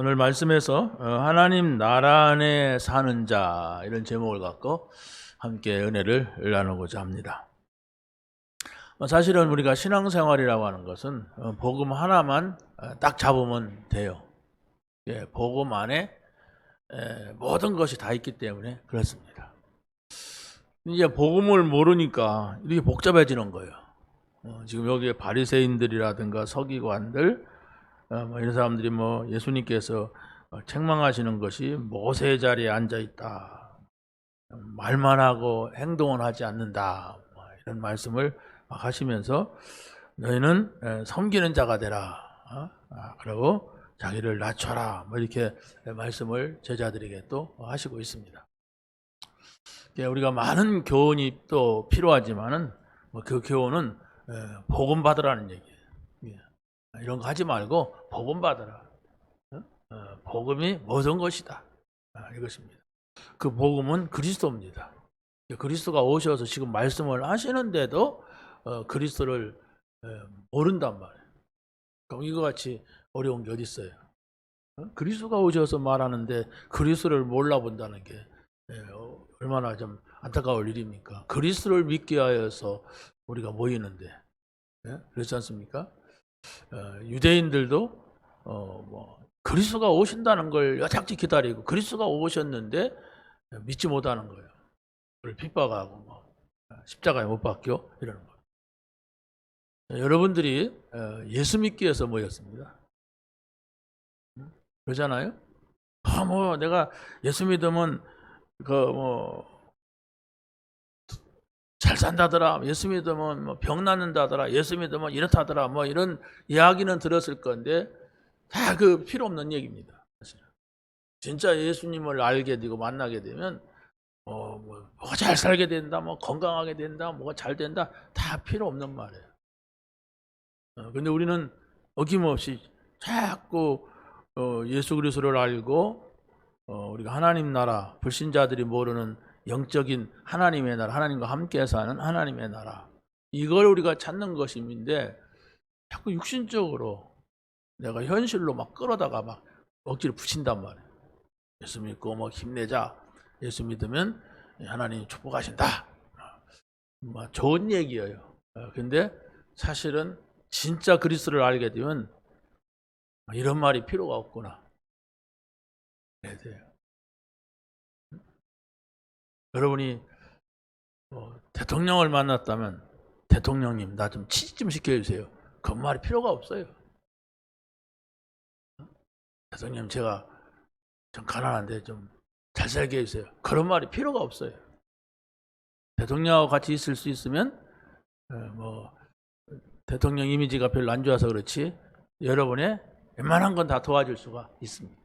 오늘 말씀에서 하나님 나라 안에 사는 자 이런 제목을 갖고 함께 은혜를 나누고자 합니다. 사실은 우리가 신앙생활이라고 하는 것은 복음 하나만 딱 잡으면 돼요. 복음 안에 모든 것이 다 있기 때문에 그렇습니다. 이제 복음을 모르니까 이렇게 복잡해지는 거예요. 지금 여기에 바리새인들이라든가 서기관들 이런 사람들이 예수님께서 책망하시는 것이 모세의 자리에 앉아 있다, 말만 하고 행동은 하지 않는다, 이런 말씀을 막 하시면서 너희는 섬기는 자가 되라, 그리고 자기를 낮춰라, 이렇게 말씀을 제자들에게 또 하시고 있습니다. 우리가 많은 교훈이 또 필요하지만은 그 교훈은 복음 받으라는 얘기예요. 이런 거 하지 말고 복음 받으라. 복음이 모든 것이다. 이것입니다. 그 복음은 그리스도입니다. 그리스도가 오셔서 지금 말씀을 하시는데도 그리스도를 모른단 말이에요. 그럼 이거 같이 어려운 게 어디 있어요? 그리스도가 오셔서 말하는데 그리스도를 몰라본다는 게 얼마나 좀 안타까울 일입니까? 그리스도를 믿게 하여서 우리가 모이는데, 그렇지 않습니까? 유대인들도 그리스도가 오신다는 걸 여작지 기다리고 그리스도가 오셨는데 믿지 못하는 거예요. 그걸 핍박하고 십자가에 못 박혀 이러는 거예요. 여러분들이 예수 믿기 위해서 모였습니다. 그러잖아요? 내가 예수 믿으면 잘 산다더라, 예수 믿으면 병 낫는다더라, 예수 믿으면 이렇다더라, 이런 이야기는 들었을 건데 다 그 필요 없는 얘기입니다. 사실은. 진짜 예수님을 알게 되고 만나게 되면 뭐가 잘 살게 된다, 건강하게 된다, 뭐가 잘 된다, 다 필요 없는 말이에요. 근데 우리는 어김없이 자꾸 예수 그리스도를 알고 우리가 하나님 나라, 불신자들이 모르는 영적인 하나님의 나라, 하나님과 함께 사는 하나님의 나라, 이걸 우리가 찾는 것인데 자꾸 육신적으로 내가 현실로 끌어다가 억지로 붙인단 말이에요. 예수 믿고 힘내자, 예수 믿으면 하나님이 축복하신다, 좋은 얘기예요. 근데 사실은 진짜 그리스도를 알게 되면 이런 말이 필요가 없구나. 네, 돼요. 여러분이 대통령을 만났다면 대통령님 나 좀 취직 좀 시켜주세요, 그 말이 필요가 없어요. 대통령님 제가 좀 가난한데 좀 잘 살게 해주세요, 그런 말이 필요가 없어요. 대통령하고 같이 있을 수 있으면 대통령 이미지가 별로 안 좋아서 그렇지 여러분의 웬만한 건 다 도와줄 수가 있습니다.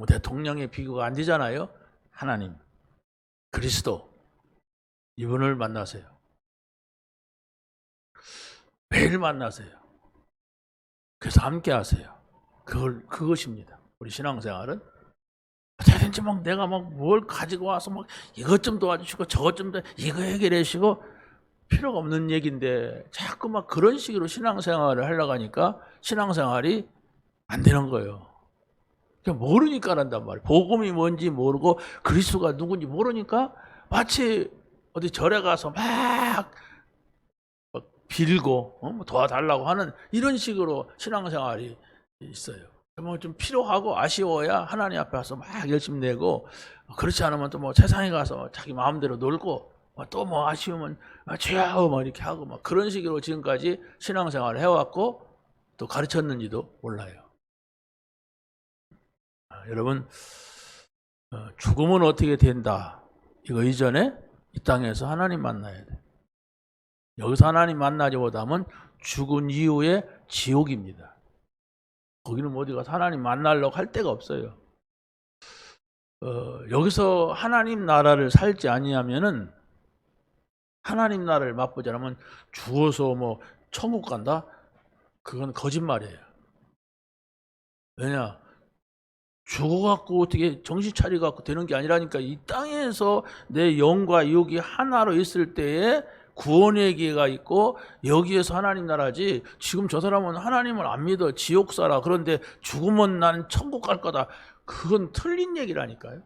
대통령의 비교가 안 되잖아요. 하나님, 그리스도, 이분을 만나세요. 매일 만나세요. 그래서 함께 하세요. 그것입니다. 우리 신앙생활은 어떻게든지 내가 뭘 가지고 와서 이것 좀 도와주시고 저것 좀 이거 해결해 주시고 필요가 없는 얘기인데 자꾸 그런 식으로 신앙생활을 하려고 하니까 신앙생활이 안 되는 거예요. 모르니까 한단 말이에요. 복음이 뭔지 모르고 그리스도가 누군지 모르니까 마치 어디 절에 가서 막 빌고 도와달라고 하는 이런 식으로 신앙생활이 있어요. 좀 필요하고 아쉬워야 하나님 앞에 와서 열심히 내고, 그렇지 않으면 또 세상에 가서 자기 마음대로 놀고, 또 아쉬우면 주여 이렇게 하고 그런 식으로 지금까지 신앙생활을 해왔고 또 가르쳤는지도 몰라요. 여러분, 죽음은 어떻게 된다, 이거 이전에 이 땅에서 하나님 만나야 돼. 여기서 하나님 만나지 못하면 죽은 이후에 지옥입니다. 거기는 어디 가서 하나님 만나려고 할 데가 없어요. 여기서 하나님 나라를 살지 아니하면은, 하나님 나라를 맛보지 않으면 죽어서 천국 간다? 그건 거짓말이에요. 왜냐? 죽어갖고 어떻게 정신 차려갖고 되는 게 아니라니까. 이 땅에서 내 영과 육이 하나로 있을 때에 구원의 기회가 있고 여기에서 하나님 나라지. 지금 저 사람은 하나님을 안 믿어. 지옥 살아. 그런데 죽으면 난 천국 갈 거다. 그건 틀린 얘기라니까요.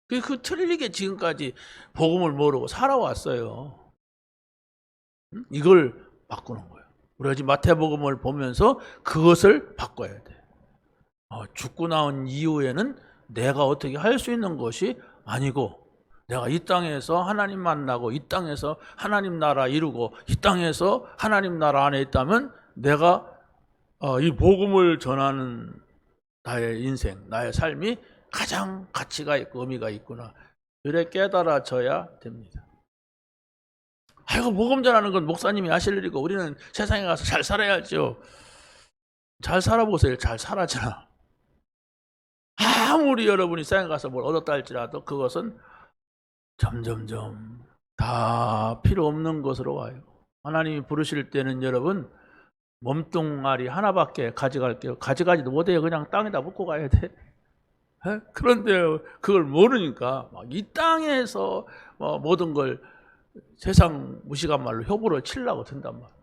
그 틀리게 지금까지 복음을 모르고 살아왔어요. 이걸 바꾸는 거예요. 우리가 지금 마태복음을 보면서 그것을 바꿔야 돼. 죽고 나온 이후에는 내가 어떻게 할 수 있는 것이 아니고, 내가 이 땅에서 하나님 만나고 이 땅에서 하나님 나라 이루고 이 땅에서 하나님 나라 안에 있다면 내가 이 복음을 전하는 나의 인생, 나의 삶이 가장 가치가 있고 의미가 있구나. 이렇게 깨달아져야 됩니다. 아이고, 복음 전하는 건 목사님이 하실 일이고 우리는 세상에 가서 잘 살아야죠. 잘 살아보세요. 잘 살아잖아. 아무리 여러분이 세상에 가서 뭘 얻었다 할지라도 그것은 점점점 다 필요 없는 것으로 와요. 하나님이 부르실 때는 여러분 몸뚱아리 하나밖에 가져갈게요. 가져가지도 못해요. 그냥 땅에다 묻고 가야 돼. 그런데 그걸 모르니까 막 이 땅에서 모든 걸 세상 무식한 말로 효부를 치려고 든단 말이야.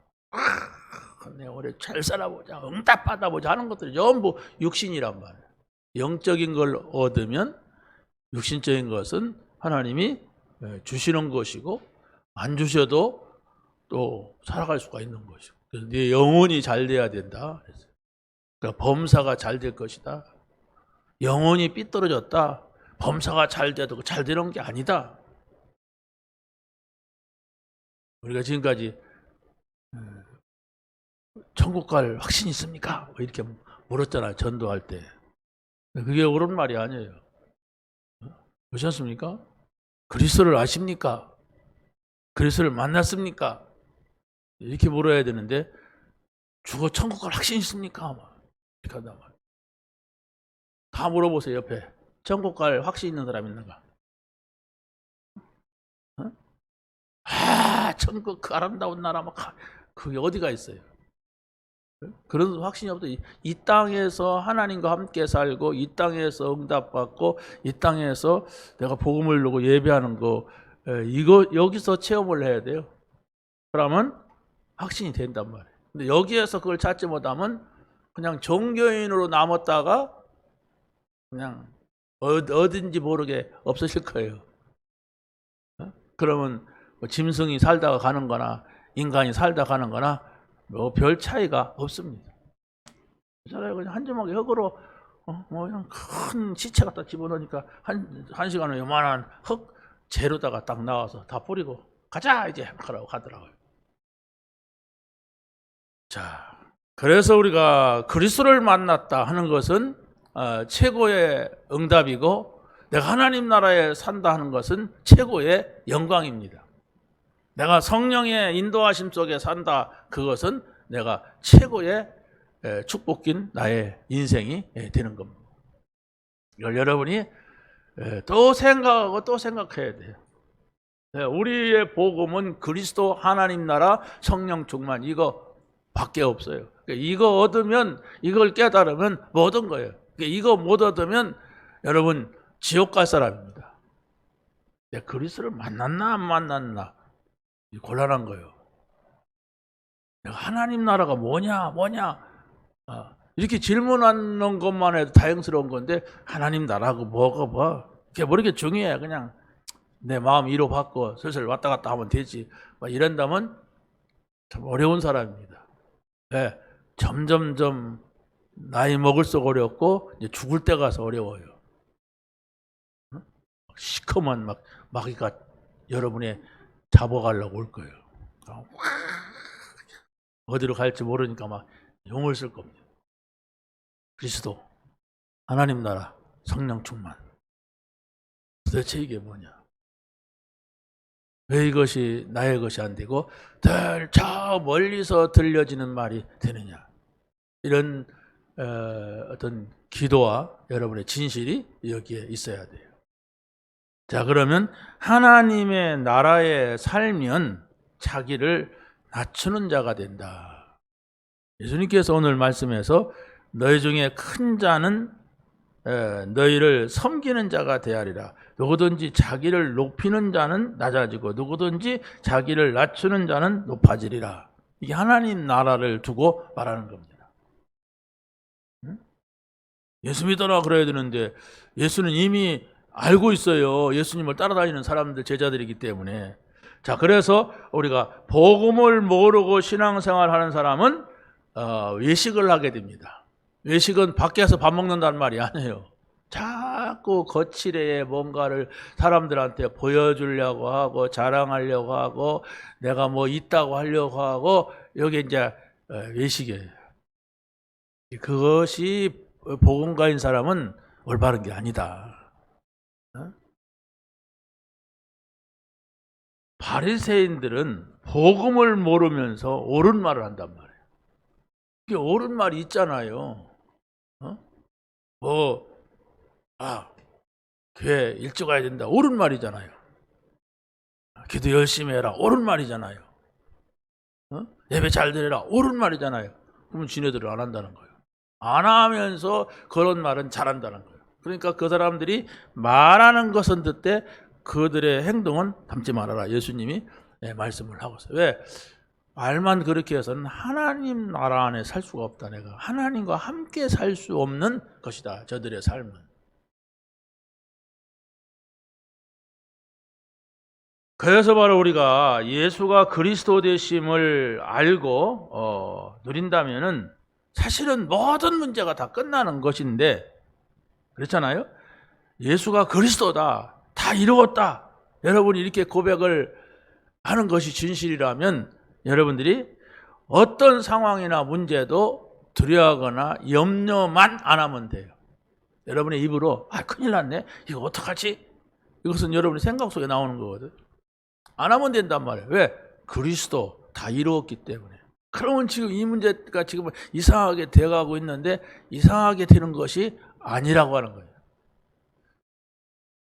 내가 올해 잘 살아보자, 응답 받아보자 하는 것들이 전부 육신이란 말이야. 영적인 걸 얻으면 육신적인 것은 하나님이 주시는 것이고 안 주셔도 또 살아갈 수가 있는 것이고, 그래서 네 영혼이 잘 돼야 된다. 그러니까 범사가 잘 될 것이다. 영혼이 삐뚤어졌다. 범사가 잘 돼도 잘 되는 게 아니다. 우리가 지금까지 천국 갈 확신이 있습니까? 이렇게 물었잖아요. 전도할 때. 그게 옳은 말이 아니에요. 그렇지 않습니까? 그리스도를 아십니까? 그리스도를 만났습니까? 이렇게 물어야 되는데 죽어 천국 갈 확신이 있습니까? 이렇게 한단 말이에요. 다 물어보세요. 옆에 천국 갈 확신 있는 사람 있는가? 천국 그 아름다운 나라 막 그게 어디가 있어요? 그런 확신이 없어. 이 땅에서 하나님과 함께 살고 이 땅에서 응답받고 이 땅에서 내가 복음을 누르고 예배하는 거, 이거 여기서 체험을 해야 돼요. 그러면 확신이 된단 말이에요. 근데 여기에서 그걸 찾지 못하면 그냥 종교인으로 남았다가 그냥 어딘지 모르게 없어질 거예요. 그러면 짐승이 살다가 가는 거나 인간이 살다 가는 거나 별 차이가 없습니다. 차라리 그냥 한 주먹에 흙으로 그냥 큰 시체 갖다 집어넣으니까 한 시간에 요만한 흙 재료다가 딱 나와서 다 뿌리고 가자 이제 하라고 가더라고요. 자, 그래서 우리가 그리스도를 만났다 하는 것은 최고의 응답이고, 내가 하나님 나라에 산다 하는 것은 최고의 영광입니다. 내가 성령의 인도하심 속에 산다, 그것은 내가 최고의 축복인 나의 인생이 되는 겁니다. 이걸 여러분이 또 생각하고 또 생각해야 돼요. 우리의 복음은 그리스도 하나님 나라 성령 충만, 이거 밖에 없어요. 이거 얻으면, 이걸 깨달으면 모든 거예요. 이거 못 얻으면 여러분 지옥 갈 사람입니다. 내가 그리스도를 만났나 안 만났나 곤란한 거예요. 내가 하나님 나라가 뭐냐 이렇게 질문하는 것만 해도 다행스러운 건데, 하나님 나라고 뭐가 뭐 그게 모르게 중요해. 그냥 내 마음 위로받고 슬슬 왔다 갔다 하면 되지, 이런다면 참 어려운 사람입니다. 네, 점점점 나이 먹을수록 어렵고 이제 죽을 때 가서 어려워요. 시커먼 마귀가 여러분의 잡아가려고 올 거예요. 어디로 갈지 모르니까 막 용을 쓸 겁니다. 그리스도, 하나님 나라, 성령 충만. 도대체 이게 뭐냐? 왜 이것이 나의 것이 안 되고 저 멀리서 들려지는 말이 되느냐? 이런 어떤 기도와 여러분의 진실이 여기에 있어야 돼요. 자, 그러면 하나님의 나라에 살면 자기를 낮추는 자가 된다. 예수님께서 오늘 말씀에서 너희 중에 큰 자는 너희를 섬기는 자가 되하리라. 누구든지 자기를 높이는 자는 낮아지고 누구든지 자기를 낮추는 자는 높아지리라. 이게 하나님 나라를 두고 말하는 겁니다. 예수 믿어라 그래야 되는데 예수는 이미 알고 있어요. 예수님을 따라다니는 사람들, 제자들이기 때문에. 자, 그래서 우리가 복음을 모르고 신앙생활하는 사람은 외식을 하게 됩니다. 외식은 밖에서 밥 먹는다는 말이 아니에요. 자꾸 거칠게 뭔가를 사람들한테 보여주려고 하고 자랑하려고 하고 내가 뭐 있다고 하려고 하고, 여기 이제 외식이에요. 그것이 복음가인 사람은 올바른 게 아니다. 바리새인들은 복음을 모르면서 옳은 말을 한단 말이에요. 이게 옳은 말이 있잖아요. 교회 일찍 와야 된다. 옳은 말이잖아요. 기도 열심히 해라. 옳은 말이잖아요. 예배 잘 드려라. 옳은 말이잖아요. 그러면 지네들은 안 한다는 거예요. 안 하면서 그런 말은 잘한다는 거예요. 그러니까 그 사람들이 말하는 것은 듣되 그들의 행동은 담지 말아라. 예수님이 말씀을 하고 있어요. 왜? 말만 그렇게 해서는 하나님 나라 안에 살 수가 없다. 내가 하나님과 함께 살 수 없는 것이다. 저들의 삶은. 그래서 바로 우리가 예수가 그리스도 되심을 알고 누린다면은 사실은 모든 문제가 다 끝나는 것인데, 그렇잖아요. 예수가 그리스도다, 다 이루었다, 여러분이 이렇게 고백을 하는 것이 진실이라면 여러분들이 어떤 상황이나 문제도 두려워하거나 염려만 안 하면 돼요. 여러분의 입으로 큰일 났네, 이거 어떡하지? 이것은 여러분의 생각 속에 나오는 거거든. 안 하면 된단 말이에요. 왜? 그리스도 다 이루었기 때문에. 그러면 지금 이 문제가 지금 이상하게 돼가고 있는데 이상하게 되는 것이 아니라고 하는 거예요.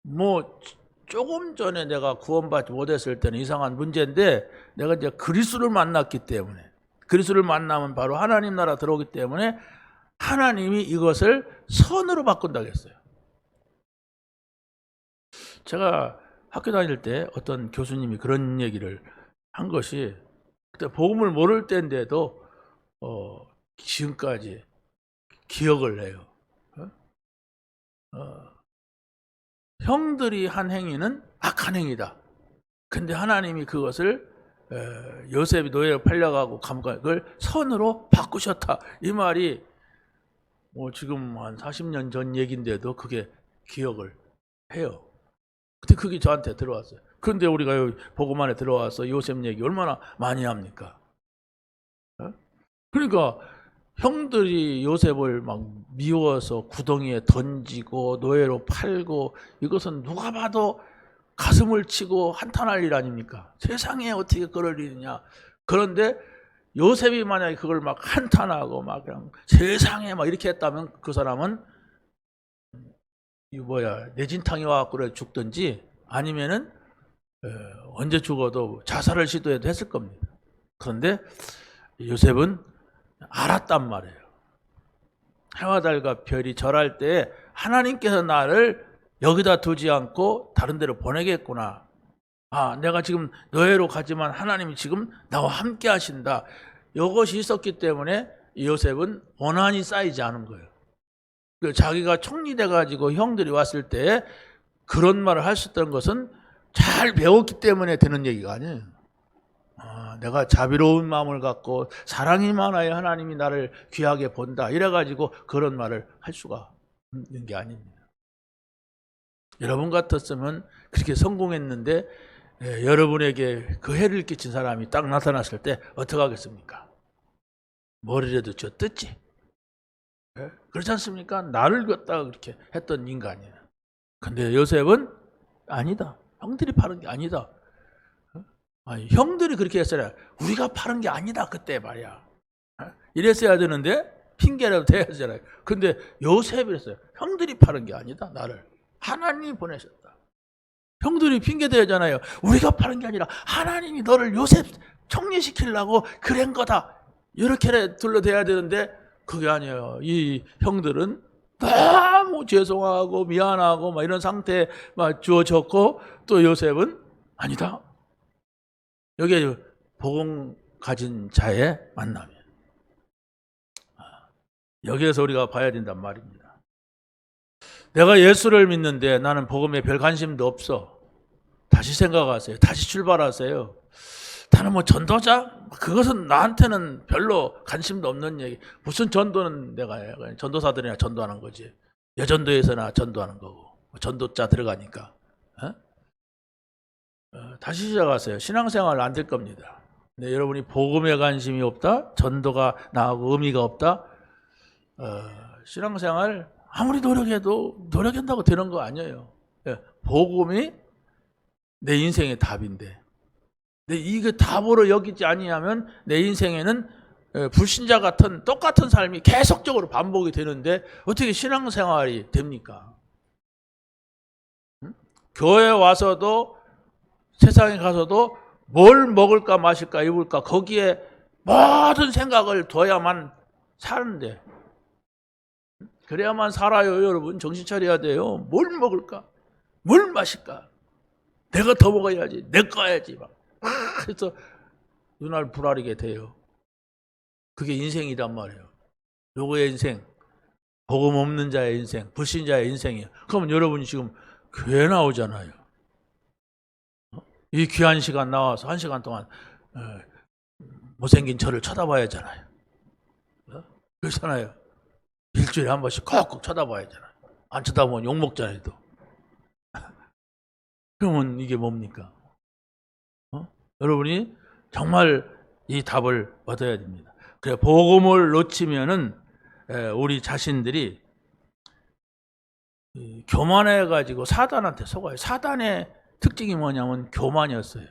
뭐 조금 전에 내가 구원받지 못했을 때는 이상한 문제인데, 내가 이제 그리스도를 만났기 때문에, 그리스도를 만나면 바로 하나님 나라 들어오기 때문에 하나님이 이것을 선으로 바꾼다고 했어요. 제가 학교 다닐 때 어떤 교수님이 그런 얘기를 한 것이, 그때 복음을 모를 때인데도 지금까지 기억을 해요. 형들이 한 행위는 악한 행위다. 근데 하나님이 그것을 요셉이 노예로 팔려가고 감옥에 그걸 선으로 바꾸셨다. 이 말이 뭐 지금 한 40년 전 얘기인데도 그게 기억을 해요. 그때 그게 저한테 들어왔어요. 그런데 우리가 여기 복음 안에 들어와서 요셉 얘기 얼마나 많이 합니까? 그러니까 형들이 요셉을 막 미워서 구덩이에 던지고 노예로 팔고, 이것은 누가 봐도 가슴을 치고 한탄할 일 아닙니까? 세상에 어떻게 그럴 일이냐. 그런데 요셉이 만약에 그걸 막 한탄하고 막 그냥 세상에 막 이렇게 했다면 그 사람은 내진탕이 와갖고 죽든지 아니면은 언제 죽어도 자살을 시도해도 했을 겁니다. 그런데 요셉은 알았단 말이에요. 해와 달과 별이 절할 때 하나님께서 나를 여기다 두지 않고 다른 데로 보내겠구나. 내가 지금 노예로 가지만 하나님이 지금 나와 함께 하신다. 이것이 있었기 때문에 요셉은 원한이 쌓이지 않은 거예요. 자기가 총리돼가지고 형들이 왔을 때 그런 말을 할 수 있던 것은 잘 배웠기 때문에 되는 얘기가 아니에요. 내가 자비로운 마음을 갖고 사랑이 많아야 하나님이 나를 귀하게 본다, 이래가지고 그런 말을 할 수가 있는 게 아닙니다. 여러분 같았으면 그렇게 성공했는데 여러분에게 그 해를 끼친 사람이 딱 나타났을 때 어떻게 하겠습니까? 머리라도 쥐어뜯지. 그렇지 않습니까? 나를 갖다가 그렇게 했던 인간이에요. 근데 요셉은 아니다. 형들이 파는 게 아니다. 형들이 그렇게 했어야, 우리가 파는 게 아니다 그때 말이야. 이랬어야 되는데 핑계라도 대야 되잖아요. 근데 요셉이 했어요. 형들이 파는 게 아니다. 나를 하나님이 보내셨다. 형들이 핑계 대잖아요. 우리가 파는 게 아니라 하나님이 너를 요셉 총리시키려고 그런 거다. 이렇게 둘러대야 되는데 그게 아니에요. 이 형들은 너무 죄송하고 미안하고 막 이런 상태에 막 주어졌고, 또 요셉은 아니다. 여기에 복음 가진 자의 만남이에요. 여기에서 우리가 봐야 된단 말입니다. 내가 예수를 믿는데 나는 복음에 별 관심도 없어. 다시 생각하세요. 다시 출발하세요. 나는 뭐 전도자? 그것은 나한테는 별로 관심도 없는 얘기. 무슨 전도는 내가 해. 전도사들이나 전도하는 거지. 여전도에서나 전도하는 거고. 전도자 들어가니까. 다시 시작하세요. 신앙생활 안 될 겁니다. 근데 여러분이 복음에 관심이 없다? 전도가 나하고 의미가 없다? 신앙생활 아무리 노력해도 노력한다고 되는 거 아니에요. 복음이 내 인생의 답인데, 이게 답으로 여기지 아니하면 내 인생에는 불신자 같은 똑같은 삶이 계속적으로 반복이 되는데 어떻게 신앙생활이 됩니까? 교회 와서도 세상에 가서도 뭘 먹을까 마실까 입을까 거기에 모든 생각을 둬야만 사는데, 그래야만 살아요. 여러분 정신 차려야 돼요. 뭘 먹을까? 뭘 마실까? 내가 더 먹어야지. 내 거 해야지. 막. 그래서 눈알 부라리게 돼요. 그게 인생이란 말이에요. 누구의 인생? 복음 없는 자의 인생, 불신자의 인생이에요. 그러면 여러분이 지금 교회 나오잖아요. 이 귀한 시간 나와서 1시간 동안 못생긴 저를 쳐다봐야 하잖아요. 그렇잖아요. 일주일에 한 번씩 콕콕 쳐다봐야 하잖아요. 안 쳐다보면 욕먹잖아요. 또. 그러면 이게 뭡니까? 여러분이 정말 이 답을 얻어야 됩니다. 그래, 복음을 놓치면은 우리 자신들이 교만해가지고 사단한테 속아요. 사단의 특징이 뭐냐면 교만이었어요.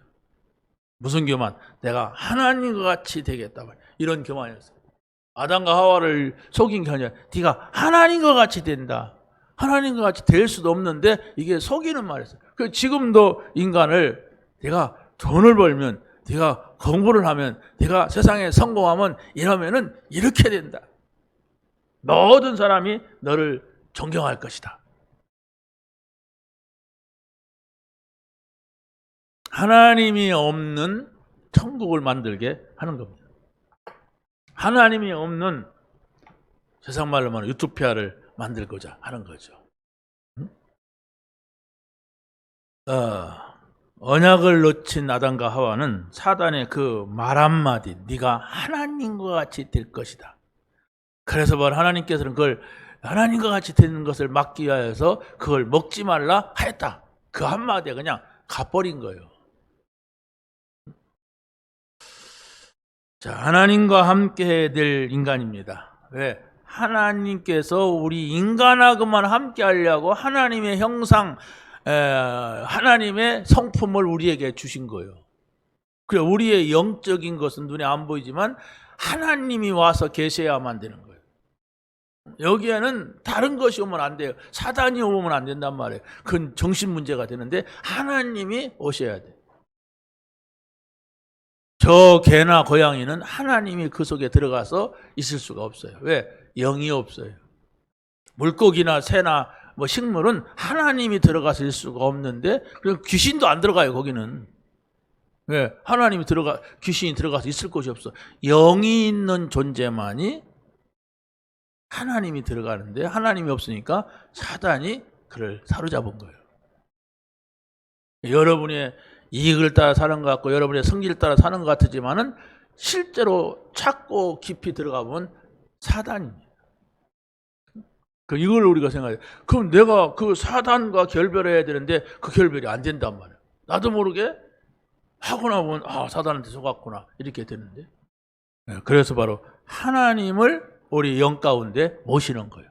무슨 교만? 내가 하나님과 같이 되겠다. 이런 교만이었어요. 아담과 하와를 속인 게 아니라 네가 하나님과 같이 된다. 하나님과 같이 될 수도 없는데 이게 속이는 말이었어요. 그 지금도 인간을 네가 돈을 벌면, 네가 공부를 하면, 네가 세상에 성공하면 이러면은 이렇게 된다. 모든 사람이 너를 존경할 것이다. 하나님이 없는 천국을 만들게 하는 겁니다. 하나님이 없는 세상 말로 말하면 유토피아를 만들고자 하는 거죠. 언약을 놓친 아담과 하와는 사단의 그 말 한마디, 네가 하나님과 같이 될 것이다. 그래서 하나님께서는 그걸 하나님과 같이 되는 것을 막기 위하여서 그걸 먹지 말라 하였다. 그 한마디에 그냥 가버린 거예요. 자, 하나님과 함께 해야 될 인간입니다. 왜? 하나님께서 우리 인간하고만 함께 하려고 하나님의 형상, 하나님의 성품을 우리에게 주신 거예요. 그래, 우리의 영적인 것은 눈에 안 보이지만 하나님이 와서 계셔야만 되는 거예요. 여기에는 다른 것이 오면 안 돼요. 사단이 오면 안 된단 말이에요. 그건 정신 문제가 되는데 하나님이 오셔야 돼요. 저 개나 고양이는 하나님이 그 속에 들어가서 있을 수가 없어요. 왜? 영이 없어요. 물고기나 새나 식물은 하나님이 들어가서 있을 수가 없는데, 그리고 귀신도 안 들어가요, 거기는. 왜? 귀신이 들어가서 있을 곳이 없어. 영이 있는 존재만이 하나님이 들어가는데, 하나님이 없으니까 사단이 그를 사로잡은 거예요. 여러분의 이익을 따라 사는 것 같고 여러분의 성질을 따라 사는 것 같지만은 실제로 찾고 깊이 들어가 보면 사단입니다. 이걸 우리가 생각해요. 그럼 내가 그 사단과 결별해야 되는데 그 결별이 안 된단 말이에요. 나도 모르게 하고 나면 사단한테 속았구나 이렇게 되는데, 그래서 바로 하나님을 우리 영 가운데 모시는 거예요.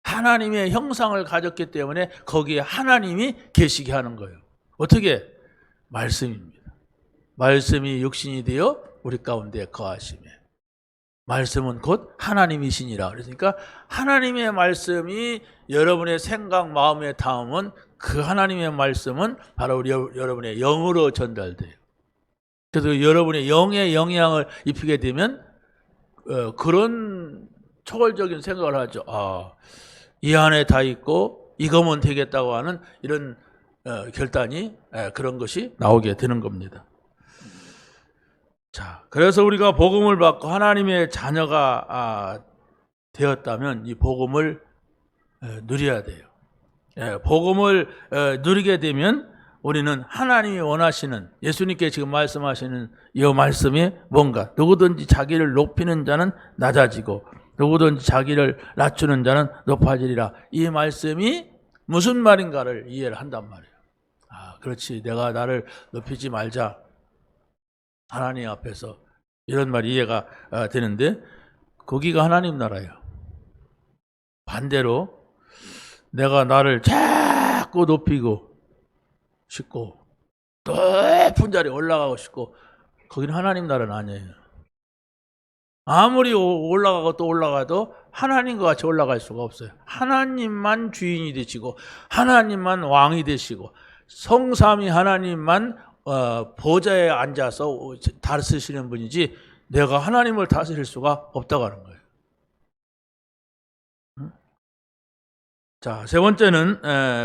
하나님의 형상을 가졌기 때문에 거기에 하나님이 계시게 하는 거예요. 어떻게? 말씀입니다. 말씀이 육신이 되어 우리 가운데 거하시며, 말씀은 곧 하나님이시니라. 그러니까 하나님의 말씀이 여러분의 생각, 마음에 닿으면 그 하나님의 말씀은 바로 여러분의 영으로 전달돼요. 그래서 여러분의 영에 영향을 입히게 되면 그런 초월적인 생각을 하죠. 이 안에 다 있고 이거면 되겠다고 하는 이런 결단이 그런 것이 나오게 되는 겁니다. 자, 그래서 우리가 복음을 받고 하나님의 자녀가 되었다면 이 복음을 누려야 돼요. 복음을 누리게 되면 우리는 하나님이 원하시는, 예수님께 지금 말씀하시는 이 말씀이 뭔가, 누구든지 자기를 높이는 자는 낮아지고 누구든지 자기를 낮추는 자는 높아지리라. 이 말씀이 무슨 말인가를 이해를 한단 말이에요. 그렇지, 내가 나를 높이지 말자, 하나님 앞에서, 이런 말이 이해가 되는데, 거기가 하나님 나라예요. 반대로 내가 나를 자꾸 높이고 싶고 높은 자리에 올라가고 싶고, 거기는 하나님 나라는 아니에요. 아무리 올라가고 또 올라가도 하나님과 같이 올라갈 수가 없어요. 하나님만 주인이 되시고 하나님만 왕이 되시고 성삼위 하나님만 보좌에 앉아서 다스리시는 분이지, 내가 하나님을 다스릴 수가 없다고 하는 거예요. 자, 세 번째는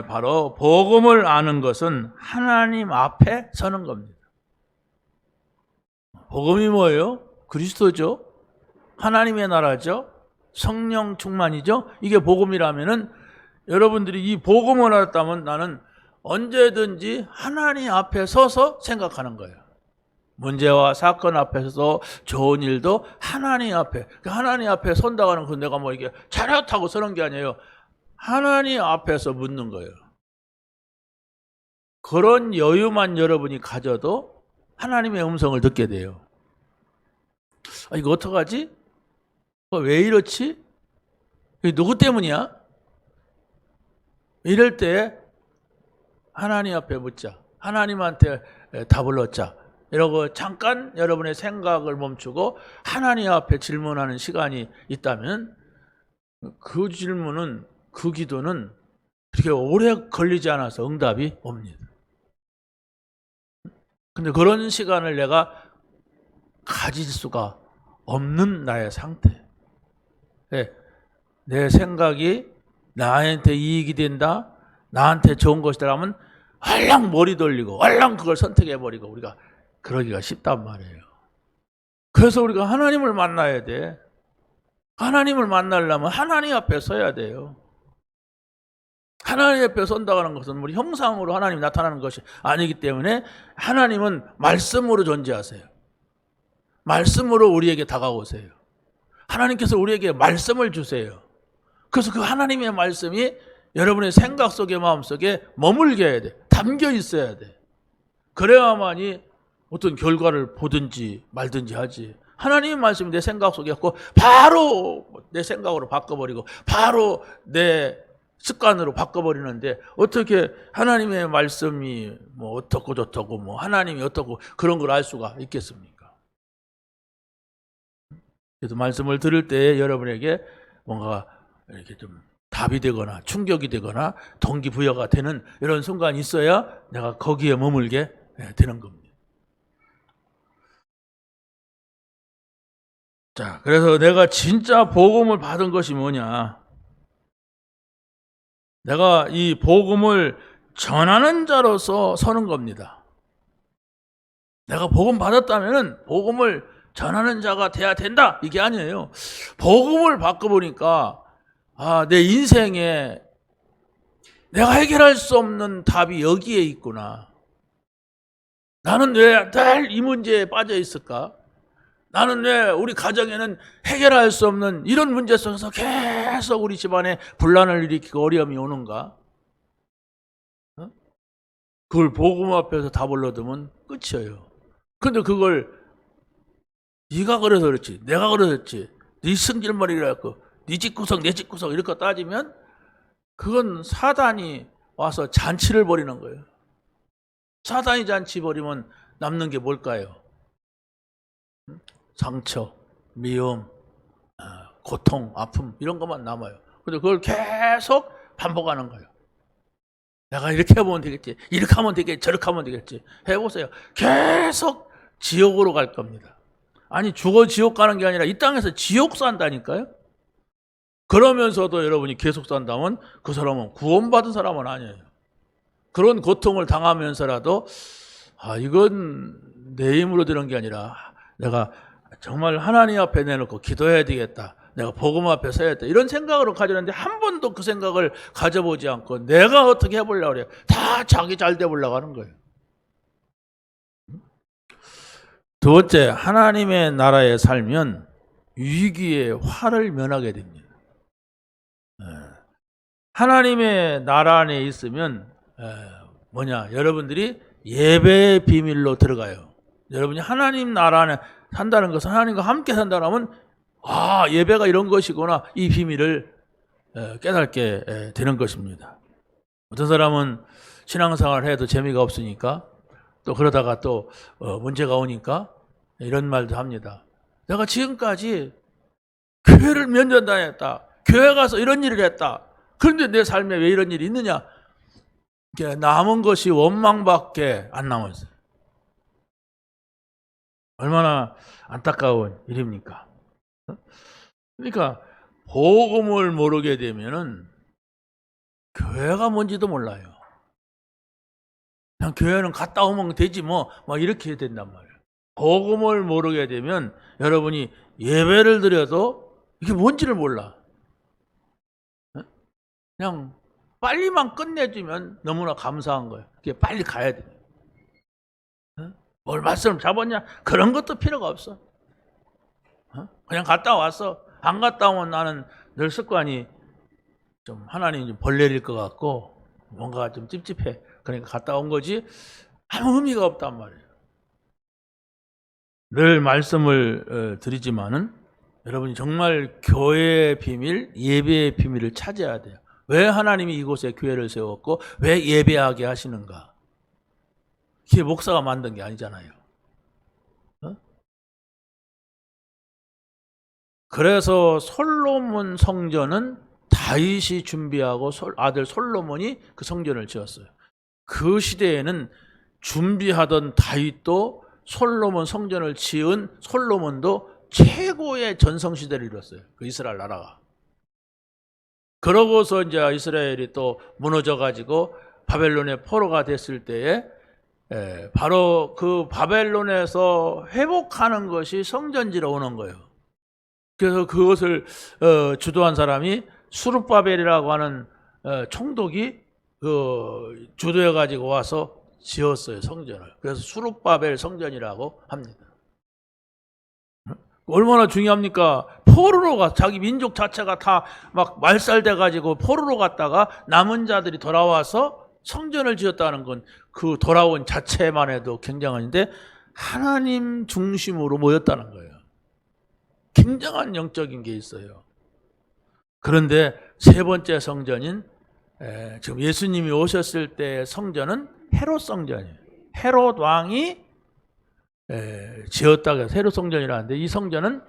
바로 복음을 아는 것은 하나님 앞에 서는 겁니다. 복음이 뭐예요? 그리스도죠. 하나님의 나라죠. 성령 충만이죠. 이게 복음이라면은, 여러분들이 이 복음을 알았다면 나는 언제든지 하나님 앞에 서서 생각하는 거예요. 문제와 사건 앞에서도 좋은 일도 하나님 앞에, 하나님 앞에 선다고 하는 건 내가 뭐 이게 잘했다고 서는 게 아니에요. 하나님 앞에서 묻는 거예요. 그런 여유만 여러분이 가져도 하나님의 음성을 듣게 돼요. 이거 어떡하지? 왜 이렇지? 이게 누구 때문이야? 이럴 때 하나님 앞에 묻자. 하나님한테 답을 얻자. 이러고 잠깐 여러분의 생각을 멈추고 하나님 앞에 질문하는 시간이 있다면, 그 질문은, 그 기도는 그렇게 오래 걸리지 않아서 응답이 옵니다. 근데 그런 시간을 내가 가질 수가 없는 나의 상태. 내 생각이 나한테 이익이 된다, 나한테 좋은 것이라면 얼랑 머리 돌리고 얼랑 그걸 선택해버리고, 우리가 그러기가 쉽단 말이에요. 그래서 우리가 하나님을 만나야 돼. 하나님을 만나려면 하나님 앞에 서야 돼요. 하나님 앞에 선다고 하는 것은 우리 형상으로 하나님이 나타나는 것이 아니기 때문에, 하나님은 말씀으로 존재하세요. 말씀으로 우리에게 다가오세요. 하나님께서 우리에게 말씀을 주세요. 그래서 그 하나님의 말씀이 여러분의 생각 속에, 마음 속에 머물게 해야 돼. 담겨 있어야 돼. 그래야만이 어떤 결과를 보든지 말든지 하지. 하나님의 말씀이 내 생각 속에 있고 바로 내 생각으로 바꿔버리고 바로 내 습관으로 바꿔버리는데, 어떻게 하나님의 말씀이 뭐 어떻고 저떻고 뭐 하나님이 어떻고 그런 걸 알 수가 있겠습니까? 그래서 말씀을 들을 때 여러분에게 뭔가 이렇게 좀 답이 되거나 충격이 되거나 동기부여가 되는 이런 순간이 있어야 내가 거기에 머물게 되는 겁니다. 자, 그래서 내가 진짜 복음을 받은 것이 뭐냐? 내가 이 복음을 전하는 자로서 서는 겁니다. 내가 복음 받았다면 복음을 전하는 자가 돼야 된다, 이게 아니에요. 복음을 받고 보니까 내 인생에 내가 해결할 수 없는 답이 여기에 있구나. 나는 왜 늘 이 문제에 빠져 있을까? 나는 왜 우리 가정에는 해결할 수 없는 이런 문제 속에서 계속 우리 집안에 분란을 일으키고 어려움이 오는가? 그걸 복음 앞에서 답을 얻으면 끝이에요. 근데 그걸 네가 그래서 그렇지, 내가 그랬지, 네 승질머리라고 네 집구석 내 집구석 이렇게 따지면 그건 사단이 와서 잔치를 벌이는 거예요. 사단이 잔치 벌이면 남는 게 뭘까요? 상처, 미움, 고통, 아픔, 이런 것만 남아요. 근데 그걸 계속 반복하는 거예요. 내가 이렇게 해보면 되겠지, 이렇게 하면 되겠지, 저렇게 하면 되겠지. 해보세요. 계속 지옥으로 갈 겁니다. 아니, 죽어 지옥 가는 게 아니라 이 땅에서 지옥 산다니까요. 그러면서도 여러분이 계속 산다면 그 사람은 구원받은 사람은 아니에요. 그런 고통을 당하면서라도 이건 내 힘으로 되는 게 아니라 내가 정말 하나님 앞에 내놓고 기도해야 되겠다. 내가 복음 앞에 서야겠다. 이런 생각으로 가졌는데 한 번도 그 생각을 가져보지 않고 내가 어떻게 해보려고 그래요. 다 자기 잘 되보려고 하는 거예요. 두 번째, 하나님의 나라에 살면 위기에 화를 면하게 됩니다. 하나님의 나라 안에 있으면 여러분들이 예배의 비밀로 들어가요. 여러분이 하나님 나라 안에 산다는 것은 하나님과 함께 산다면 예배가 이런 것이구나, 이 비밀을 깨닫게 되는 것입니다. 어떤 사람은 신앙생활을 해도 재미가 없으니까 또 그러다가 또 문제가 오니까 이런 말도 합니다. 내가 지금까지 교회를 몇 년 다녔다. 교회 가서 이런 일을 했다. 그런데 내 삶에 왜 이런 일이 있느냐? 남은 것이 원망밖에 안 남았어요. 얼마나 안타까운 일입니까? 그러니까 복음을 모르게 되면은 교회가 뭔지도 몰라요. 그냥 교회는 갔다 오면 되지 뭐 이렇게 해야 된단 말이에요. 복음을 모르게 되면 여러분이 예배를 드려도 이게 뭔지를 몰라. 그냥 빨리만 끝내주면 너무나 감사한 거예요. 그게 빨리 가야 돼요. 뭘 말씀 잡았냐? 그런 것도 필요가 없어. 그냥 갔다 왔어. 안 갔다 오면 나는 늘 습관이 좀 하나님 좀 벌 내릴 것 같고 뭔가 좀 찝찝해. 그러니까 갔다 온 거지 아무 의미가 없단 말이에요. 늘 말씀을 드리지만은 여러분이 정말 교회의 비밀, 예배의 비밀을 찾아야 돼요. 왜 하나님이 이곳에 교회를 세웠고 왜 예배하게 하시는가? 그게 목사가 만든 게 아니잖아요. 그래서 솔로몬 성전은 다윗이 준비하고 아들 솔로몬이 그 성전을 지었어요. 그 시대에는 준비하던 다윗도 솔로몬 성전을 지은 솔로몬도 최고의 전성시대를 이뤘어요. 그 이스라엘 나라가. 그러고서 이제 이스라엘이 또 무너져가지고 바벨론의 포로가 됐을 때에 바로 그 바벨론에서 회복하는 것이 성전지로 오는 거예요. 그래서 그것을 주도한 사람이 수룹바벨이라고 하는 총독이 주도해가지고 와서 지었어요, 성전을. 그래서 수룹바벨 성전이라고 합니다. 얼마나 중요합니까? 포로로 자기 민족 자체가 다 막 말살돼가지고 포로로 갔다가 남은 자들이 돌아와서 성전을 지었다는 건 그 돌아온 자체만 해도 굉장한데 하나님 중심으로 모였다는 거예요. 굉장한 영적인 게 있어요. 그런데 세 번째 성전인 지금 예수님이 오셨을 때 성전은 헤롯 성전이에요. 헤롯 왕이 지었다고 해서 헤롯 성전이라는데 이 성전은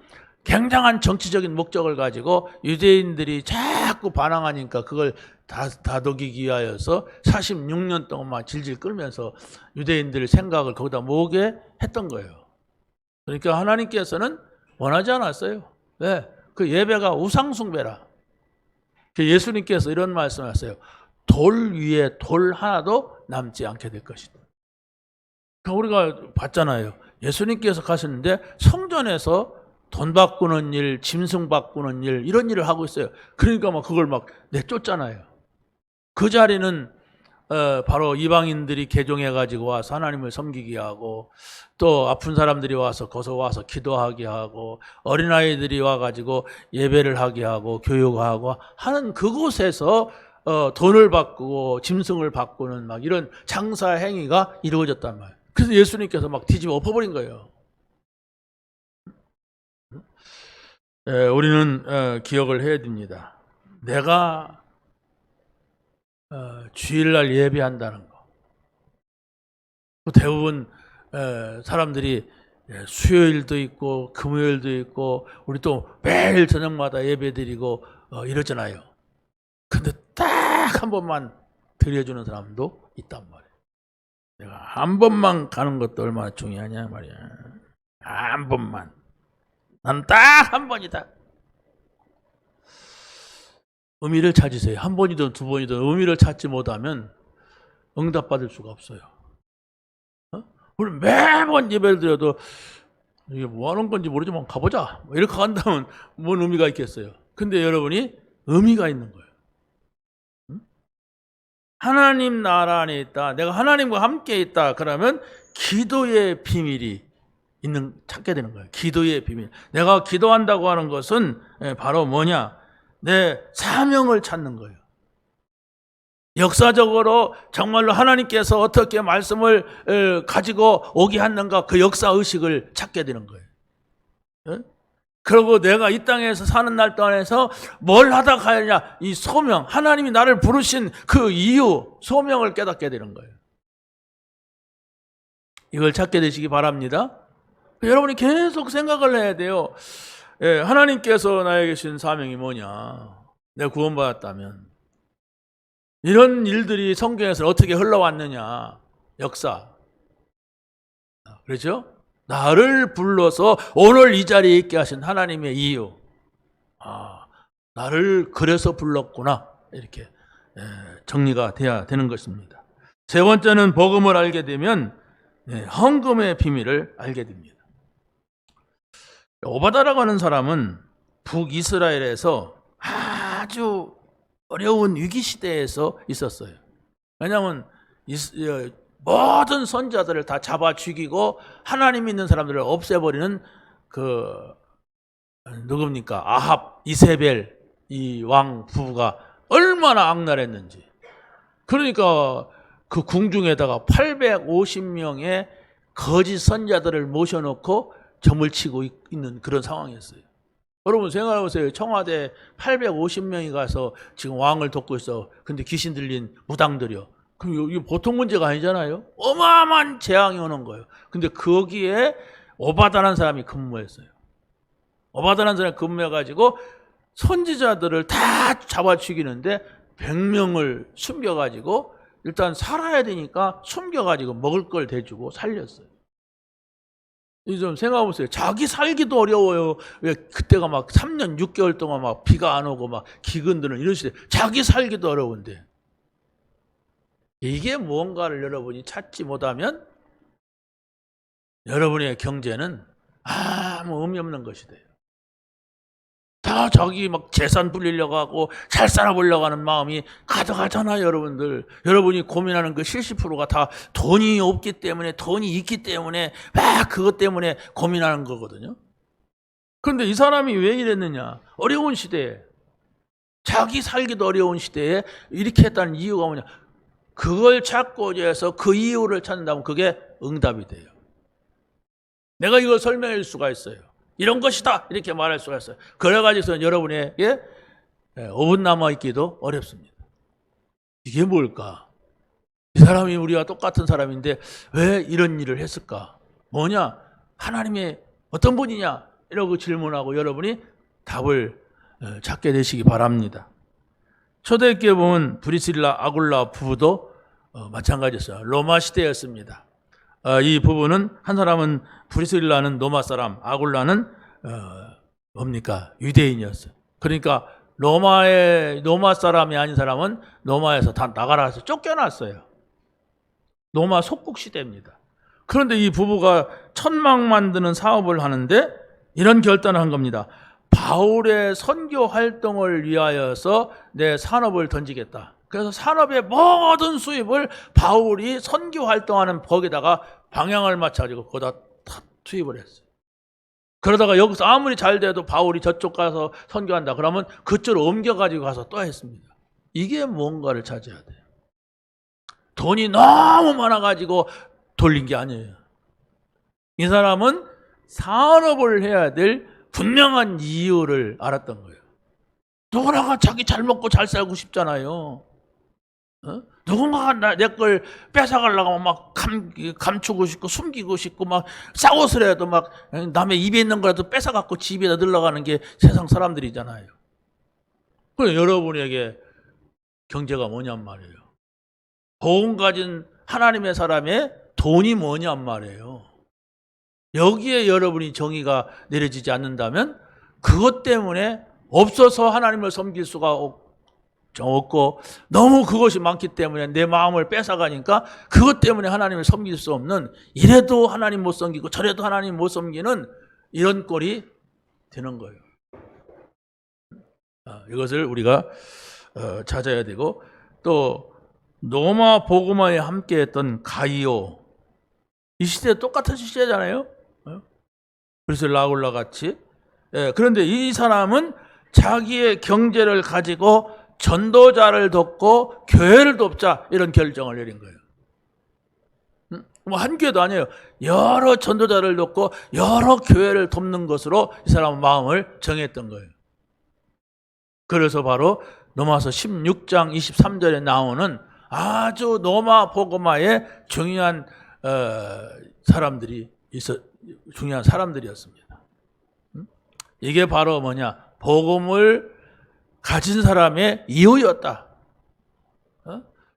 굉장한 정치적인 목적을 가지고 유대인들이 자꾸 반항하니까 그걸 다독이기 위하여서 46년 동안만 질질 끌면서 유대인들 생각을 거기다 모으게 했던 거예요. 그러니까 하나님께서는 원하지 않았어요. 왜? 그 예배가 우상숭배라. 예수님께서 이런 말씀하셨어요. 돌 위에 돌 하나도 남지 않게 될 것이다. 그러니까 우리가 봤잖아요. 예수님께서 가셨는데 성전에서 돈 바꾸는 일, 짐승 바꾸는 일, 이런 일을 하고 있어요. 그러니까 그걸 내쫓잖아요. 그 자리는 바로 이방인들이 개종해가지고 와서 하나님을 섬기게 하고 또 아픈 사람들이 와서 거기서 와서 기도하게 하고 어린아이들이 와가지고 예배를 하게 하고 교육하고 하는 그곳에서 돈을 바꾸고 짐승을 바꾸는 이런 장사 행위가 이루어졌단 말이에요. 그래서 예수님께서 뒤집어 엎어버린 거예요. 우리는 기억을 해야 됩니다. 내가 주일날 예배한다는 거. 대부분 사람들이 수요일도 있고 금요일도 있고 우리 또 매일 저녁마다 예배드리고 이러잖아요. 근데 딱 한 번만 드려주는 사람도 있단 말이에요. 내가 한 번만 가는 것도 얼마나 중요하냐 말이야. 한 번만. 난 딱 한 번이다. 의미를 찾으세요. 한 번이든 두 번이든 의미를 찾지 못하면 응답받을 수가 없어요. 우리 매번 예배를 드려도 이게 뭐 하는 건지 모르지만 가보자, 이렇게 간다면 뭔 의미가 있겠어요. 근데 여러분이 의미가 있는 거예요. 하나님 나라 안에 있다, 내가 하나님과 함께 있다, 그러면 기도의 비밀이 찾게 되는 거예요. 기도의 비밀. 내가 기도한다고 하는 것은 바로 뭐냐? 내 사명을 찾는 거예요. 역사적으로 정말로 하나님께서 어떻게 말씀을 가지고 오게 하는가, 그 역사의식을 찾게 되는 거예요. 그리고 내가 이 땅에서 사는 날 동안에서 뭘 하다 가느냐, 이 소명, 하나님이 나를 부르신 그 이유, 소명을 깨닫게 되는 거예요. 이걸 찾게 되시기 바랍니다. 여러분이 계속 생각을 해야 돼요. 하나님께서 나에게 주신 사명이 뭐냐? 내가 구원받았다면 이런 일들이 성경에서 어떻게 흘러왔느냐? 역사. 그렇죠? 나를 불러서 오늘 이 자리에 있게 하신 하나님의 이유. 나를 그래서 불렀구나. 이렇게 정리가 돼야 되는 것입니다. 세 번째는 복음을 알게 되면 헌금의 비밀을 알게 됩니다. 오바다라고 하는 사람은 북이스라엘에서 아주 어려운 위기 시대에서 있었어요. 왜냐하면 모든 선자들을 다 잡아 죽이고 하나님 믿는 사람들을 없애버리는 누굽니까? 아합, 이세벨 이 왕 부부가 얼마나 악랄했는지. 그러니까 그 궁중에다가 850명의 거짓 선자들을 모셔놓고 점을 치고 있는 그런 상황이었어요. 여러분 생각해보세요. 청와대 850명이 가서 지금 왕을 돕고 있어. 근데 귀신 들린 무당들이요. 그럼 이거 보통 문제가 아니잖아요. 어마어마한 재앙이 오는 거예요. 근데 거기에 오바다라는 사람이 근무했어요. 오바다라는 사람이 근무해가지고 선지자들을 다 잡아 죽이는데 100명을 숨겨가지고 일단 살아야 되니까 숨겨가지고 먹을 걸 대주고 살렸어요. 좀 생각해보세요. 자기 살기도 어려워요. 왜 그때가 막 3년 6개월 동안 막 비가 안 오고 막 기근 드는 이런 시대. 자기 살기도 어려운데. 이게 무언가를 여러분이 찾지 못하면 여러분의 경제는 아무 의미 없는 것이 돼요. 다 자기 막 재산 불리려고 하고 잘 살아보려고 하는 마음이 가득하잖아요, 여러분들. 여러분이 고민하는 그 70%가 다 돈이 없기 때문에, 돈이 있기 때문에 막 그것 때문에 고민하는 거거든요. 그런데 이 사람이 왜 이랬느냐? 어려운 시대에, 자기 살기도 어려운 시대에 이렇게 했다는 이유가 뭐냐? 그걸 찾고자 해서 그 이유를 찾는다면 그게 응답이 돼요. 내가 이걸 설명할 수가 있어요. 이런 것이다 이렇게 말할 수가 있어요. 그래가지고서 여러분에게 5분 남아있기도 어렵습니다. 이게 뭘까? 이 사람이 우리와 똑같은 사람인데 왜 이런 일을 했을까? 뭐냐? 하나님의 어떤 분이냐? 이러고 질문하고 여러분이 답을 찾게 되시기 바랍니다. 초대교회 보면 브리실라 아굴라 부부도 마찬가지였어요. 로마 시대였습니다. 이 부부는 한 사람은 브리실라는 로마 사람, 아굴라는 뭡니까? 유대인이었어요. 그러니까 로마 사람이 아닌 사람은 로마에서 다 나가라 해서 쫓겨났어요. 로마 속국 시대입니다. 그런데 이 부부가 천막 만드는 사업을 하는데 이런 결단을 한 겁니다. 바울의 선교 활동을 위하여서 내 산업을 던지겠다. 그래서 산업의 모든 수입을 바울이 선교 활동하는 거기다가 방향을 맞춰가지고 거기다 다 투입을 했어요. 그러다가 여기서 아무리 잘 돼도 바울이 저쪽 가서 선교한다 그러면 그쪽으로 옮겨가지고 가서 또 했습니다. 이게 뭔가를 찾아야 돼요. 돈이 너무 많아가지고 돌린 게 아니에요. 이 사람은 산업을 해야 될 분명한 이유를 알았던 거예요. 누구나가 자기 잘 먹고 잘 살고 싶잖아요. 누군가가 내 걸 뺏어가려고 하면 막 감추고 싶고 숨기고 싶고 막 싸워서 해도 막 남의 입에 있는 거라도 뺏어갖고 집에다 넣으려가는 게 세상 사람들이잖아요. 그래 여러분에게 경제가 뭐냔 말이에요. 돈 가진 하나님의 사람의 돈이 뭐냔 말이에요. 여기에 여러분이 정의가 내려지지 않는다면 그것 때문에 없어서 하나님을 섬길 수가 좀 없고 너무 그것이 많기 때문에 내 마음을 뺏어가니까 그것 때문에 하나님을 섬길 수 없는, 이래도 하나님 못 섬기고 저래도 하나님 못 섬기는 이런 꼴이 되는 거예요. 이것을 우리가 찾아야 되고, 또 노마 보고마에 함께했던 가이오, 이 시대 똑같은 시대잖아요. 그래서 라굴라 같이. 그런데 이 사람은 자기의 경제를 가지고 전도자를 돕고 교회를 돕자, 이런 결정을 내린 거예요. 뭐 한 교회도 아니에요. 여러 전도자를 돕고 여러 교회를 돕는 것으로 이 사람은 마음을 정했던 거예요. 그래서 바로 로마서 16장 23절에 나오는 아주 노마 보고마의 중요한 중요한 사람들이었습니다. 이게 바로 뭐냐? 복음을 가진 사람의 이유였다.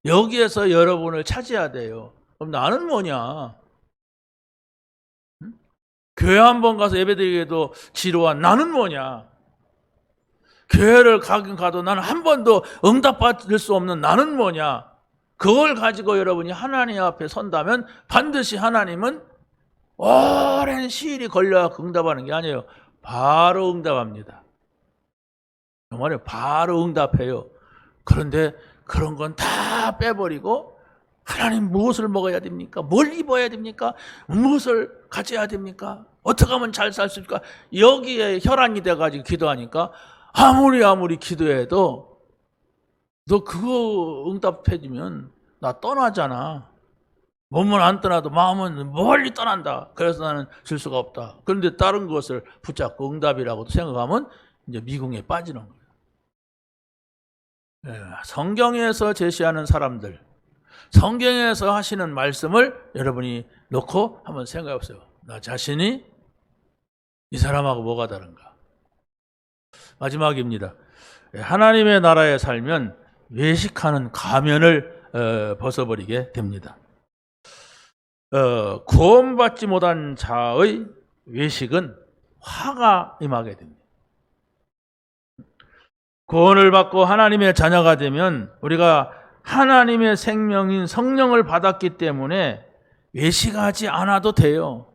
여기에서 여러분을 찾아야 돼요. 그럼 나는 뭐냐? 교회 한 번 가서 예배드리기에도 지루한 나는 뭐냐? 교회를 가긴 가도 나는 한 번도 응답받을 수 없는 나는 뭐냐? 그걸 가지고 여러분이 하나님 앞에 선다면 반드시 하나님은 오랜 시일이 걸려야 응답하는 게 아니에요. 바로 응답합니다. 정말요, 바로 응답해요. 그런데 그런 건 다 빼버리고 하나님 무엇을 먹어야 됩니까? 뭘 입어야 됩니까? 무엇을 가져야 됩니까? 어떻게 하면 잘 살 수 있을까? 여기에 혈안이 돼가지고 기도하니까 아무리 기도해도 너 그거 응답해주면 나 떠나잖아. 몸은 안 떠나도 마음은 멀리 떠난다. 그래서 나는 질 수가 없다. 그런데 다른 것을 붙잡고 응답이라고 생각하면 이제 미궁에 빠지는 거예요. 성경에서 제시하는 사람들, 성경에서 하시는 말씀을 여러분이 놓고 한번 생각해 보세요. 나 자신이 이 사람하고 뭐가 다른가? 마지막입니다. 하나님의 나라에 살면 외식하는 가면을 벗어버리게 됩니다. 구원받지 못한 자의 외식은 화가 임하게 됩니다. 구원을 받고 하나님의 자녀가 되면 우리가 하나님의 생명인 성령을 받았기 때문에 외식하지 않아도 돼요.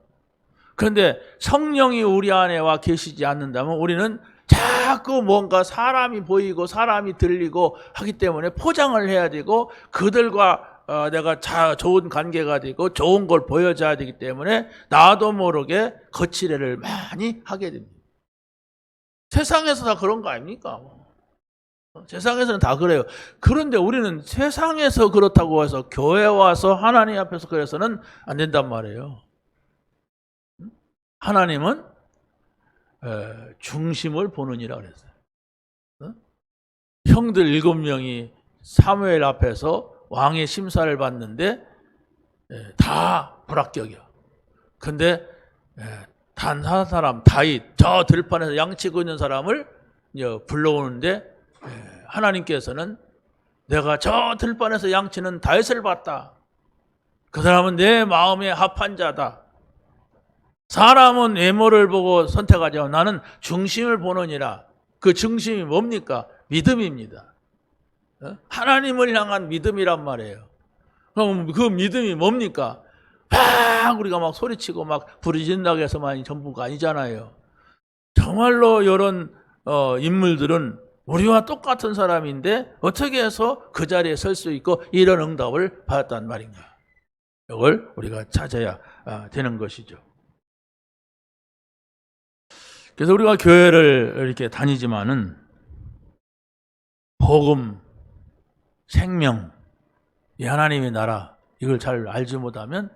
그런데 성령이 우리 안에 와 계시지 않는다면 우리는 자꾸 뭔가 사람이 보이고 사람이 들리고 하기 때문에 포장을 해야 되고 그들과 내가 좋은 관계가 되고 좋은 걸 보여줘야 되기 때문에 나도 모르게 거칠애를 많이 하게 됩니다. 세상에서 다 그런 거 아닙니까? 세상에서는 다 그래요. 그런데 우리는 세상에서 그렇다고 해서 교회 와서 하나님 앞에서 그래서는 안 된단 말이에요. 하나님은 중심을 보느니라 그랬어요. 형들 7명이 사무엘 앞에서 왕의 심사를 받는데 다 불합격이야. 근데 단 한 사람, 다윗, 저 들판에서 양치고 있는 사람을 불러오는데 하나님께서는 내가 저 들판에서 양치는 다윗을 봤다. 그 사람은 내 마음에 합한 자다. 사람은 외모를 보고 선택하지만 나는 중심을 보느니라. 그 중심이 뭡니까? 믿음입니다. 하나님을 향한 믿음이란 말이에요. 그럼 그 믿음이 뭡니까? 막 우리가 막 소리치고 막 부르짖는다고 해서만이 전부가 아니잖아요. 정말로 이런 인물들은 우리와 똑같은 사람인데 어떻게 해서 그 자리에 설 수 있고 이런 응답을 받았단 말인가? 이걸 우리가 찾아야 되는 것이죠. 그래서 우리가 교회를 이렇게 다니지만은 복음, 생명, 이 하나님의 나라 이걸 잘 알지 못하면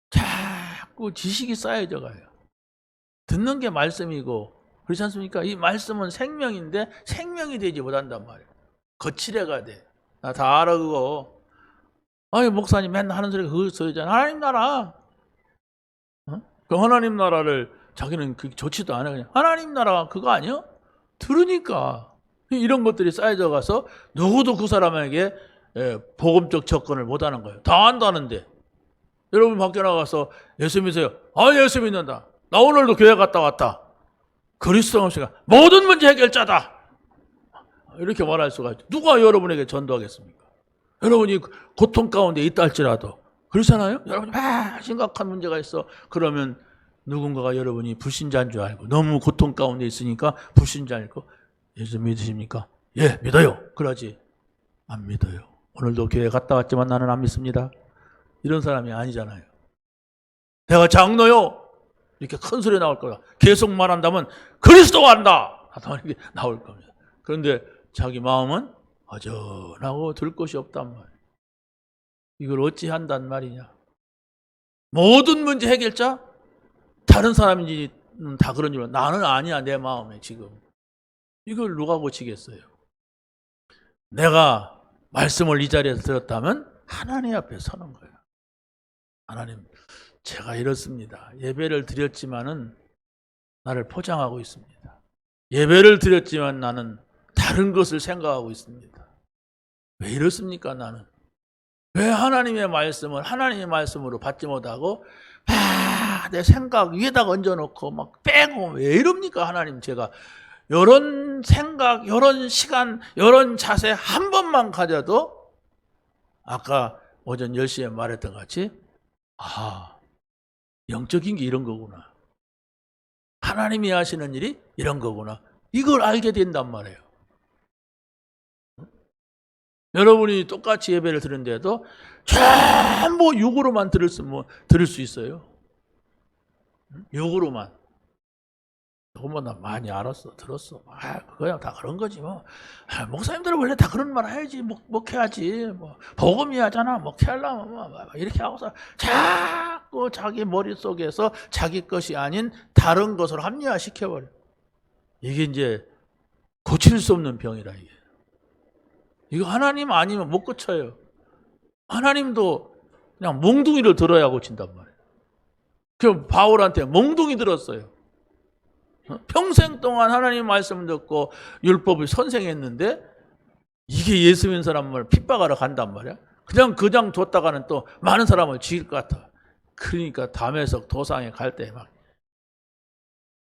자꾸 지식이 쌓여져 가요. 듣는 게 말씀이고 그렇지 않습니까? 이 말씀은 생명인데 생명이 되지 못한단 말이에요. 거칠애가 돼. 나 다 알아 그거. 아니 목사님 맨날 하는 소리가 그거 소리잖아. 하나님 나라. 그 하나님 나라를 자기는 그 좋지도 않아. 그냥 하나님 나라 그거 아니야? 들으니까 이런 것들이 쌓여져 가서 누구도 그 사람에게 복음적 접근을 못하는 거예요. 다 안다는데. 여러분 밖에 나가서 예수 믿으세요. 아 예수 믿는다. 나 오늘도 교회 갔다 왔다. 그리스도 없이가 모든 문제 해결자다. 이렇게 말할 수가 있죠. 누가 여러분에게 전도하겠습니까? 여러분이 고통 가운데 있다 할지라도 그렇잖아요. 여러분이 심각한 문제가 있어. 그러면 누군가가 여러분이 불신자인 줄 알고 너무 고통 가운데 있으니까 불신자일 거. 예수 믿으십니까? 예, 믿어요. 그러지. 안 믿어요. 오늘도 교회 갔다 왔지만 나는 안 믿습니다. 이런 사람이 아니잖아요. 내가 장로요. 이렇게 큰 소리 나올 거야. 계속 말한다면 그리스도가 한다. 이렇게 나올 겁니다. 그런데 자기 마음은 허전하고 들 곳이 없단 말이에요. 이걸 어찌 한단 말이냐. 모든 문제 해결자? 다른 사람인지는 다 그런 줄 알아. 나는 아니야, 내 마음에 지금. 이걸 누가 고치겠어요? 내가 말씀을 이 자리에서 들었다면 하나님 앞에 서는 거예요. 하나님, 제가 이렇습니다. 예배를 드렸지만은 나를 포장하고 있습니다. 예배를 드렸지만 나는 다른 것을 생각하고 있습니다. 왜 이렇습니까, 나는? 왜 하나님의 말씀을 하나님의 말씀으로 받지 못하고 내 생각 위에다 얹어놓고 막 빼고 왜 이럽니까, 하나님? 제가 이런 생각, 이런 시간, 이런 자세 한 번만 가져도 아까 오전 10시에 말했던 것 같이 영적인 게 이런 거구나. 하나님이 하시는 일이 이런 거구나. 이걸 알게 된단 말이에요. 여러분이 똑같이 예배를 드는데도 전부 육으로만 들을 수 있어요. 육으로만. 그것만 나 많이 알았어, 들었어. 그거야 다 그런 거지 뭐. 목사님들은 원래 다 그런 말 해야지, 목회하지. 뭐 복음이 하잖아, 목회하려면 뭐 이렇게 하고서 자꾸 자기 머릿속에서 자기 것이 아닌 다른 것으로 합리화시켜버려. 이게 이제 고칠 수 없는 병이라 이게. 이거 하나님 아니면 못 고쳐요. 하나님도 그냥 몽둥이를 들어야 고친단 말이에요. 그럼 바울한테 몽둥이 들었어요. 평생 동안 하나님 말씀 듣고 율법을 선생했는데 이게 예수 믿는 사람을 핍박하러 간단 말이야. 그냥 뒀다가는 또 많은 사람을 죽일 것 같아. 그러니까 담에석 도상에 갈 때 막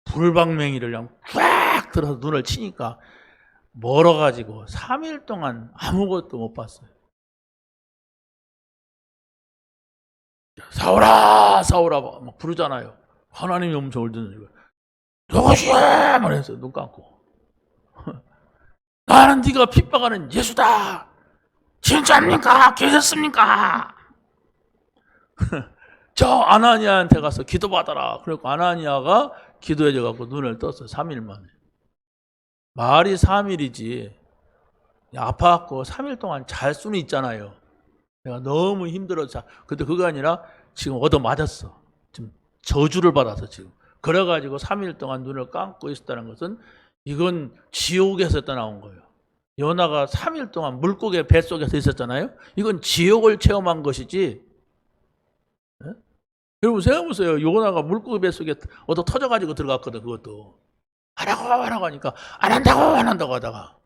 불방맹이를 그냥 꽉 들어서 눈을 치니까 멀어가지고 3일 동안 아무것도 못 봤어요. 사울아, 사울아 막 부르잖아요. 하나님의 음성을 듣는 거예요. 누구시야? 말해서 눈 감고. 나는 네가 핍박하는 예수다. 진짜입니까? 계셨습니까? 저 아나니아한테 가서 기도받아라. 그러니까 아나니아가 기도해줘갖고 눈을 떴어요. 3일 만에. 말이 3일이지. 아파갖고 3일 동안 잘 수는 있잖아요. 내가 너무 힘들어서. 근데 그거 아니라 지금 얻어맞았어. 지금 저주를 받아서 지금. 그래가지고 3일 동안 눈을 감고 있었다는 것은 이건 지옥에서 떠나온 거예요. 요나가 3일 동안 물고기 뱃속에서 있었잖아요. 이건 지옥을 체험한 것이지. 네? 여러분 생각해보세요. 요나가 물고기 뱃속에 얻어 터져가지고 들어갔거든. 그것도. 하라고 하니까 안 한다고 하다가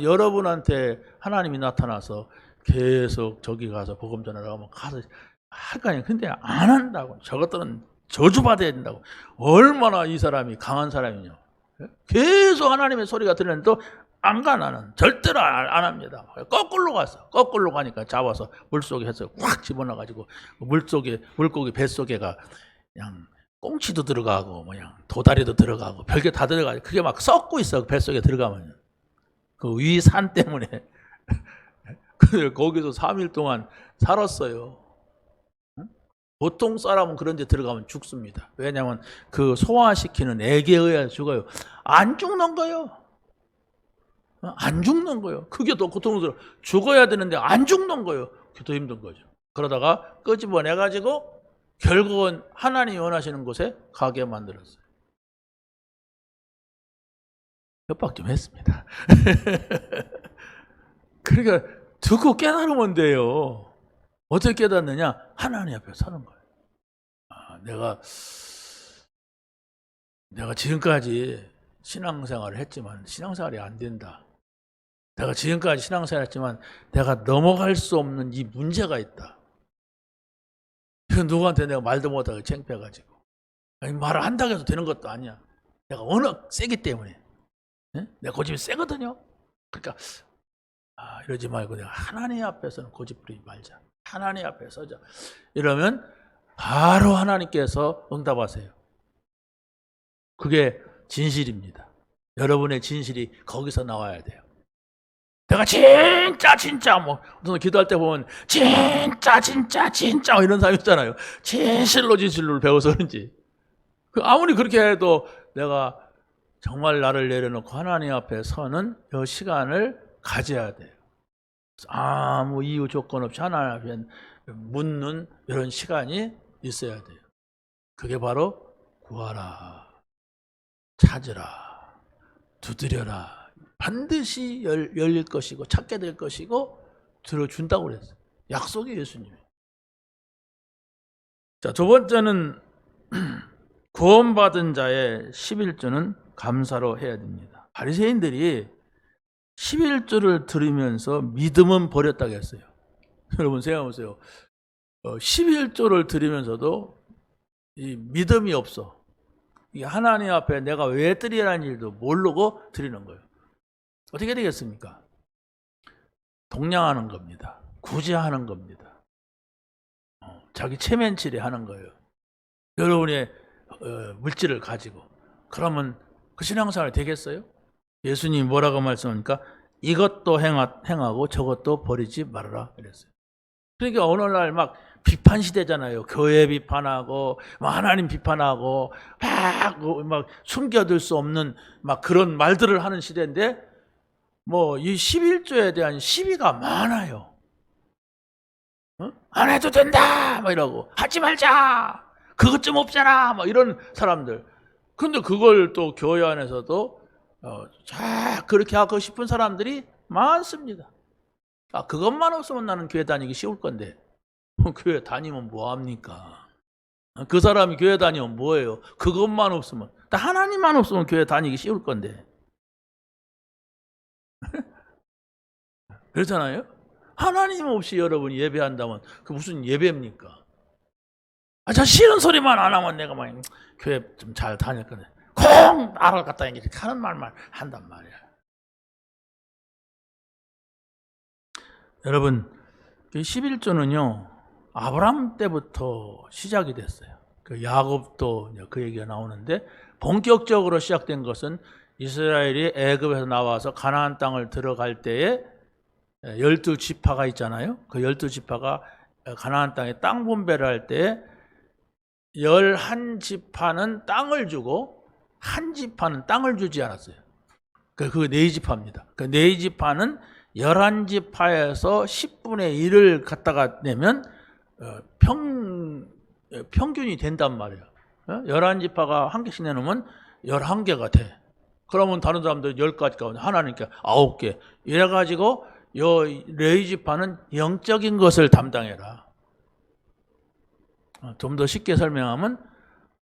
여러분한테 하나님이 나타나서 계속 저기 가서 복음 전하라고 하면 가서 할 거 아니에요. 근데 안 한다고. 저것들은 저주받아야 된다고. 얼마나 이 사람이 강한 사람이냐. 계속 하나님의 소리가 들리는데 안 가. 나는 절대로 안 합니다. 거꾸로 갔어. 거꾸로 가니까 잡아서 물속에 해서 확 집어넣어가지고 물고기 뱃속에가 그냥 꽁치도 들어가고 그냥 도다리도 들어가고 별게 다 들어가고 그게 막 썩고 있어. 뱃속에 들어가면 그 위 산 때문에. 거기서 3일 동안 살았어요. 보통 사람은 그런 데 들어가면 죽습니다. 왜냐하면 그 소화시키는 액에 의해서 죽어요. 안 죽는 거예요. 안 죽는 거예요. 그게 더 고통스러워. 죽어야 되는데 안 죽는 거예요. 그게 더 힘든 거죠. 그러다가 끄집어내가지고 결국은 하나님이 원하시는 곳에 가게 만들었어요. 협박 좀 했습니다. 그러니까 듣고 깨달으면 돼요. 어떻게 깨닫느냐? 하나님 앞에 서는 거예요. 내가 지금까지 신앙생활을 했지만 신앙생활이 안 된다. 내가 지금까지 신앙생활을 했지만 내가 넘어갈 수 없는 이 문제가 있다. 이건 누구한테 내가 말도 못하고 창피해가지고. 말을 한다고 해서 되는 것도 아니야. 내가 워낙 세기 때문에. 네? 내가 고집이 세거든요. 그러니까 이러지 말고 내가 하나님 앞에서는 고집부리지 말자. 하나님 앞에 서자. 이러면 바로 하나님께서 응답하세요. 그게 진실입니다. 여러분의 진실이 거기서 나와야 돼요. 내가 진짜 뭐 무슨 기도할 때 보면 진짜 이런 사람 있잖아요. 진실로를 배워서 그런지 아무리 그렇게 해도 내가 정말 나를 내려놓고 하나님 앞에 서는 이 시간을 가져야 돼요. 아무 이유 조건 없이 하나님 앞에 묻는 이런 시간이 있어야 돼요. 그게 바로 구하라, 찾으라, 두드려라. 반드시 열릴 것이고 찾게 될 것이고 들어준다고 그랬어요. 약속이 예수님이. 자, 두 번째는 구원받은 자의 11조는 감사로 해야 됩니다. 바리새인들이 11조를 들으면서 믿음은 버렸다고 했어요. 여러분 생각해보세요. 11조를 들으면서도 이 믿음이 없어. 이게 하나님 앞에 내가 왜 드리라는 일도 모르고 드리는 거예요. 어떻게 되겠습니까? 동냥하는 겁니다. 구제하는 겁니다. 자기 체면치레 하는 거예요. 여러분의 물질을 가지고. 그러면 그 신앙생활이 되겠어요? 예수님이 뭐라고 말씀하니까 이것도 행하고 저것도 버리지 말아라 이랬어요. 그러니까 오늘날 막 비판 시대잖아요. 교회 비판하고 하나님 비판하고 막 숨겨둘 수 없는 막 그런 말들을 하는 시대인데 뭐 이 11조에 대한 시비가 많아요. 안 해도 된다 막 이러고 하지 말자 그것 좀 없잖아 막 이런 사람들. 근데 그걸 또 교회 안에서도 그렇게 하고 싶은 사람들이 많습니다. 그것만 없으면 나는 교회 다니기 쉬울 건데 교회 다니면 뭐합니까? 그 사람이 교회 다니면 뭐예요? 그것만 없으면 하나님만 없으면 교회 다니기 쉬울 건데 그렇잖아요? 하나님 없이 여러분이 예배한다면 그 무슨 예배입니까? 저 싫은 소리만 안 하면 내가 막 교회 좀 잘 다닐 건데 콩 나를 갖다 이렇게 하는 말만 한단 말이야. 여러분 11조는요 아브라함 때부터 시작이 됐어요. 그 야곱도 그 얘기가 나오는데 본격적으로 시작된 것은 이스라엘이 애굽에서 나와서 가나안 땅을 들어갈 때에 12지파가 있잖아요. 그 12지파가 가나안 땅에 땅 분배를 할 때에 11지파는 땅을 주고 한 지파는 땅을 주지 않았어요. 그게 4지파입니다. 그 4지파는 11지파에서 10분의 1을 갖다가 내면 평균이 된단 말이에요. 11지파가 한 개씩 내놓으면 11개가 돼. 그러면 다른 사람들 10가지 가운데 하나님께 9개. 이래가지고 요 레위지파는 영적인 것을 담당해라. 좀 더 쉽게 설명하면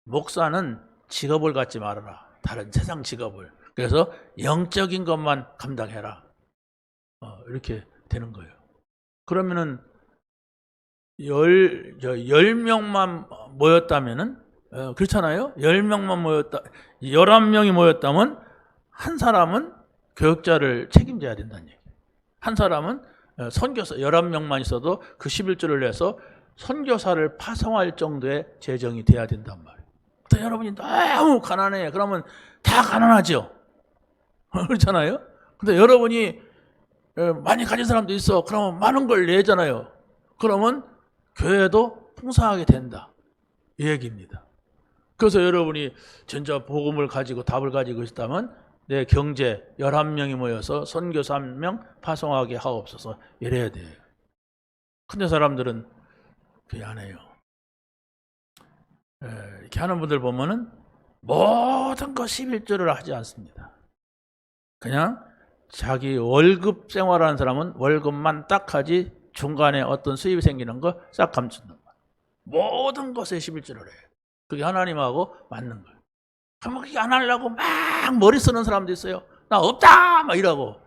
목사는 직업을 갖지 말아라. 다른 세상 직업을. 그래서 영적인 것만 감당해라. 이렇게 되는 거예요. 그러면은 10명만 모였다면은 그렇잖아요. 10명만 모였다. 11명이 모였다면 한 사람은 교육자를 책임져야 된다는 얘기예요. 한 사람은 선교사 11명만 있어도 그 11조를 내서 선교사를 파송할 정도의 재정이 돼야 된단 말이에요. 여러분이 너무 가난해. 그러면 다 가난하죠. 그렇잖아요. 근데 여러분이 많이 가진 사람도 있어. 그러면 많은 걸 내잖아요. 그러면 교회도 풍성하게 된다. 이 얘기입니다. 그래서 여러분이 진짜 복음을 가지고 답을 가지고 있다면 내 경제 11명이 모여서 선교사 1명 파송하게 하옵소서 이래야 돼요. 근데 사람들은 그게 안 해요. 이렇게 하는 분들 보면은 모든 것 11조를 하지 않습니다. 그냥 자기 월급 생활하는 사람은 월급만 딱 하지 중간에 어떤 수입이 생기는 거 싹 감춘단 말이에요. 모든 것에 11조를 해요. 그게 하나님하고 맞는 거예요. 그럼 그게 안 하려고 막 머리 쓰는 사람도 있어요. 나 없다! 막 이러고.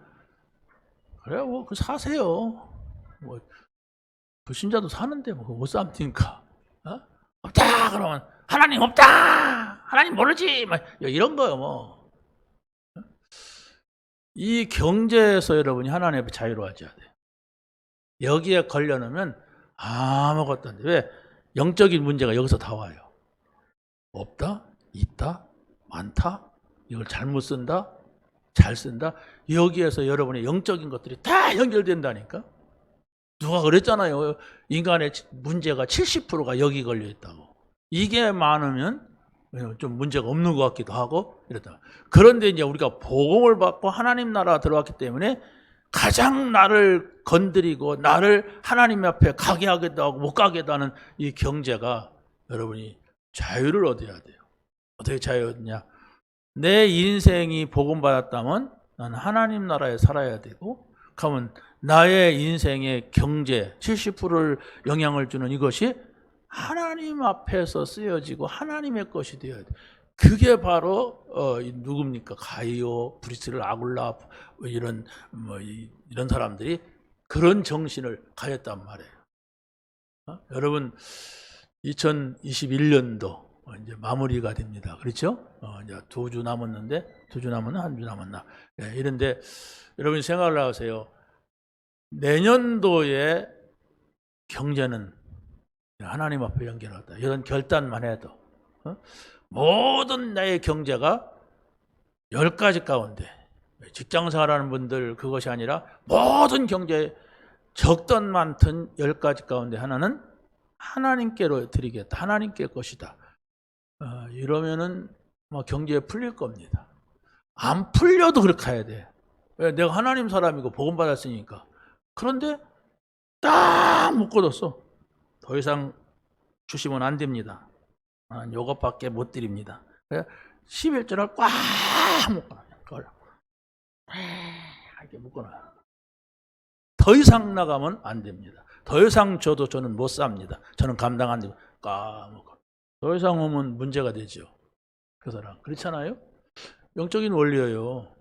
그래요, 뭐, 사세요. 뭐, 불신자도 사는데 뭐, 못 삽니까? 없다! 그러면, 하나님 없다! 하나님 모르지! 막, 이런 거요, 뭐. 이 경제에서 여러분이 하나님 앞에 자유로워져야 돼요. 여기에 걸려놓으면 아무것도 안 돼. 왜? 영적인 문제가 여기서 다 와요. 없다? 있다? 많다? 이걸 잘못 쓴다? 잘 쓴다? 여기에서 여러분의 영적인 것들이 다 연결된다니까? 누가 그랬잖아요. 인간의 문제가 70%가 여기 걸려 있다고. 이게 많으면 좀 문제가 없는 것 같기도 하고 이렇다. 그런데 이제 우리가 복음을 받고 하나님 나라가 들어왔기 때문에 가장 나를 건드리고 나를 하나님 앞에 가게 하기도 하고 못 가게도 하는 이 경제가 여러분이 자유를 얻어야 돼요. 어떻게 자유 얻냐? 내 인생이 복음 받았다면 나는 하나님 나라에 살아야 되고, 그러면 나의 인생의 경제 70%를 영향을 주는 이것이 하나님 앞에서 쓰여지고 하나님의 것이 되어야 돼. 그게 바로 누굽니까? 가이오, 브리스를, 아굴라 이런 이런 사람들이 그런 정신을 가졌단 말이에요. 여러분 2021년도 이제 마무리가 됩니다. 그렇죠? 이제 2주 남았는데 2주 남았나 1주 남았나? 네, 이런데 여러분 생각을 하세요. 내년도의 경제는 하나님 앞에 연결하다. 이런 결단만 해도 모든 나의 경제가 10가지 가운데, 직장생활하는 분들 그것이 아니라 모든 경제 적든 많든 10가지 가운데 하나는 하나님께로 드리겠다. 하나님께 것이다. 이러면은 뭐 경제에 풀릴 겁니다. 안 풀려도 그렇게 해야 돼. 왜? 내가 하나님 사람이고 복음 받았으니까. 그런데 딱 묶어뒀어. 더 이상 주시면 안 됩니다. 요것밖에 못 드립니다. 11절을 꽉 묶어놔요. 이렇게 묶어놔요. 더 이상 나가면 안 됩니다. 더 이상 줘도 저는 못 삽니다. 저는 감당 안 됩니다. 꽉 묶어. 더 이상 오면 문제가 되죠. 그 사람. 그렇잖아요? 영적인 원리예요.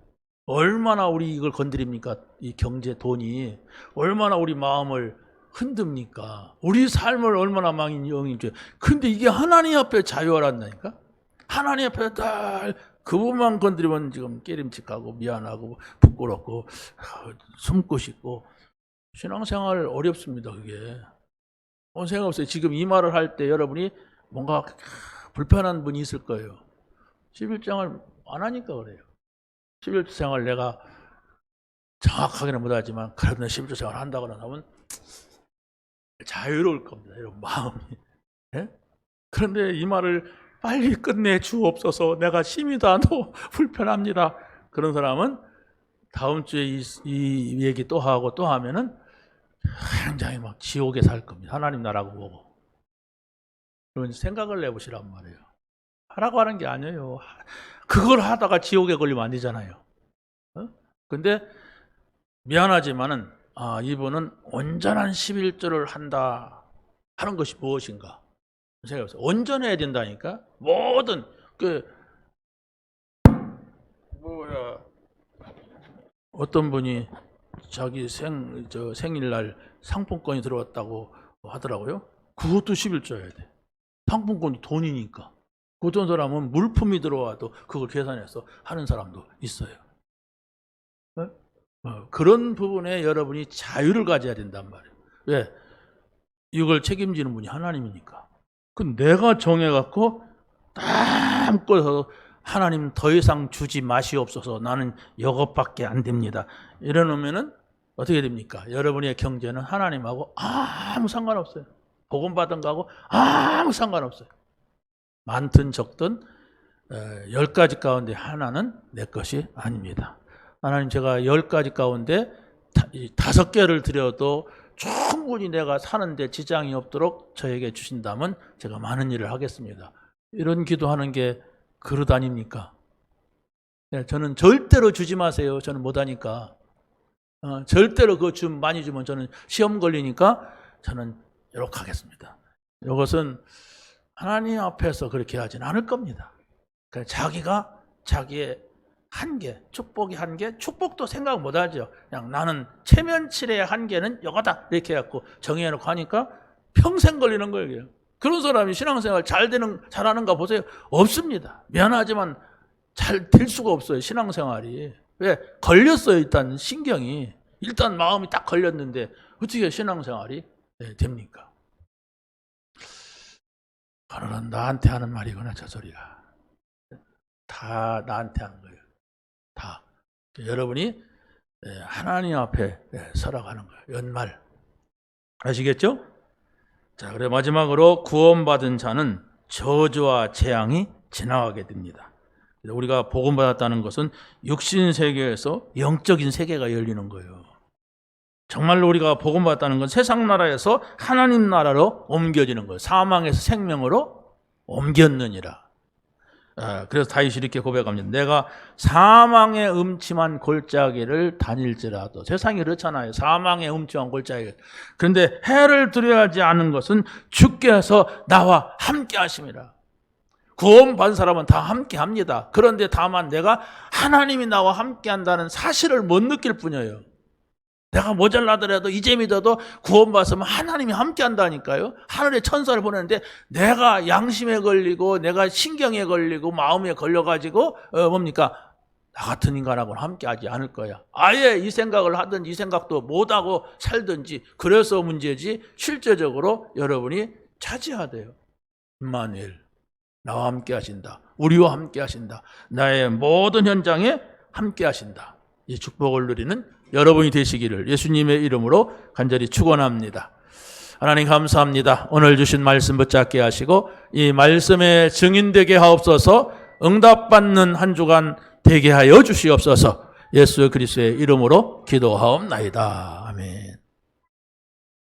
얼마나 우리 이걸 건드립니까? 이 경제, 돈이. 얼마나 우리 마음을 흔듭니까? 우리 삶을 얼마나 망인지. 근데 이게 하나님 앞에 자유하란다니까? 하나님 앞에 딱 그분만 건드리면 지금 깨림칙하고 미안하고 부끄럽고 숨고 싶고. 신앙생활 어렵습니다, 그게. 생각 없어요. 지금 이 말을 할 때 여러분이 뭔가 불편한 분이 있을 거예요. 11장을 안 하니까 그래요. 11조 생활 내가 정확하게는 못하지만 그래도 11조 생활 한다고 하면 자유로울 겁니다. 여러분 마음이. 네? 그런데 이 말을 빨리 끝내 주옵소서. 내가 힘이 닿아도 불편합니다. 그런 사람은 다음 주에 이 얘기 또 하고 또 하면은 굉장히 막 지옥에 살 겁니다. 하나님 나라고 보고. 그런 생각을 내보시란 말이에요. 하라고 하는 게 아니에요. 그걸 하다가 지옥에 걸리면 안 되잖아요. 근데 미안하지만은 이분은 온전한 11조를 한다 하는 것이 무엇인가 생각해보세요. 온전해야 된다니까. 모든 어떤 분이 자기 생일날 상품권이 들어왔다고 하더라고요. 그것도 11조여야 돼. 상품권이 돈이니까. 어떤 사람은 물품이 들어와도 그걸 계산해서 하는 사람도 있어요. 그런 부분에 여러분이 자유를 가져야 된단 말이에요. 왜? 이걸 책임지는 분이 하나님이니까. 그 내가 정해갖고 딱 묶어서 하나님 더 이상 주지 마시옵소서. 나는 이것밖에 안 됩니다. 이러면은 어떻게 됩니까? 여러분의 경제는 하나님하고 아무 상관없어요. 복음 받은 거하고 아무 상관없어요. 많든 적든 10가지 가운데 하나는 내 것이 아닙니다. 하나님, 제가 10가지 가운데 5개를 드려도 충분히 내가 사는데 지장이 없도록 저에게 주신다면 제가 많은 일을 하겠습니다. 이런 기도하는 게 그릇 아닙니까? 저는 절대로 주지 마세요. 저는 못하니까. 절대로 그거 많이 주면 저는 시험 걸리니까 저는 이렇게 하겠습니다. 이것은 하나님 앞에서 그렇게 하지는 않을 겁니다. 자기가 자기의 한계, 축복이 한계, 축복도 생각 못 하죠. 그냥 나는 체면치레의 한계는 이거다 이렇게 해갖고 정해놓고 하니까 평생 걸리는 거예요. 그런 사람이 신앙생활 잘하는가 보세요. 없습니다. 미안하지만 잘 될 수가 없어요. 신앙생활이. 왜? 걸렸어요. 일단 신경이. 일단 마음이 딱 걸렸는데 어떻게 신앙생활이 됩니까? 그러는 나한테 하는 말이구나, 저 소리가. 다 나한테 하는 거예요. 다. 여러분이 하나님 앞에 서라가는 거예요. 연말. 아시겠죠? 자, 그래 마지막으로 구원받은 자는 저주와 재앙이 지나가게 됩니다. 우리가 복음받았다는 것은 육신 세계에서 영적인 세계가 열리는 거예요. 정말로 우리가 복음받았다는 건 세상 나라에서 하나님 나라로 옮겨지는 거예요. 사망에서 생명으로 옮겼느니라. 그래서 다윗이 이렇게 고백합니다. 내가 사망의 음침한 골짜기를 다닐지라도. 세상이 그렇잖아요. 사망의 음침한 골짜기. 그런데 해를 두려워하지 않은 것은 주께서 나와 함께 하심이라. 구원받은 사람은 다 함께 합니다. 그런데 다만 내가 하나님이 나와 함께 한다는 사실을 못 느낄 뿐이에요. 내가 모자라더라도 이제 믿어도 구원받으면 하나님이 함께 한다니까요. 하늘의 천사를 보내는데 내가 양심에 걸리고 내가 신경에 걸리고 마음에 걸려가지고 뭡니까? 나 같은 인간하고는 함께 하지 않을 거야. 아예 이 생각을 하든지 이 생각도 못하고 살든지 그래서 문제지 실제적으로 여러분이 차지해야 돼요. 임마누엘 나와 함께 하신다. 우리와 함께 하신다. 나의 모든 현장에 함께 하신다. 이 축복을 누리는 여러분이 되시기를 예수님의 이름으로 간절히 축원합니다. 하나님 감사합니다. 오늘 주신 말씀 붙잡게 하시고 이 말씀에 증인되게 하옵소서. 응답받는 한 주간 되게 하여 주시옵소서. 예수 그리스도의 이름으로 기도하옵나이다. 아멘.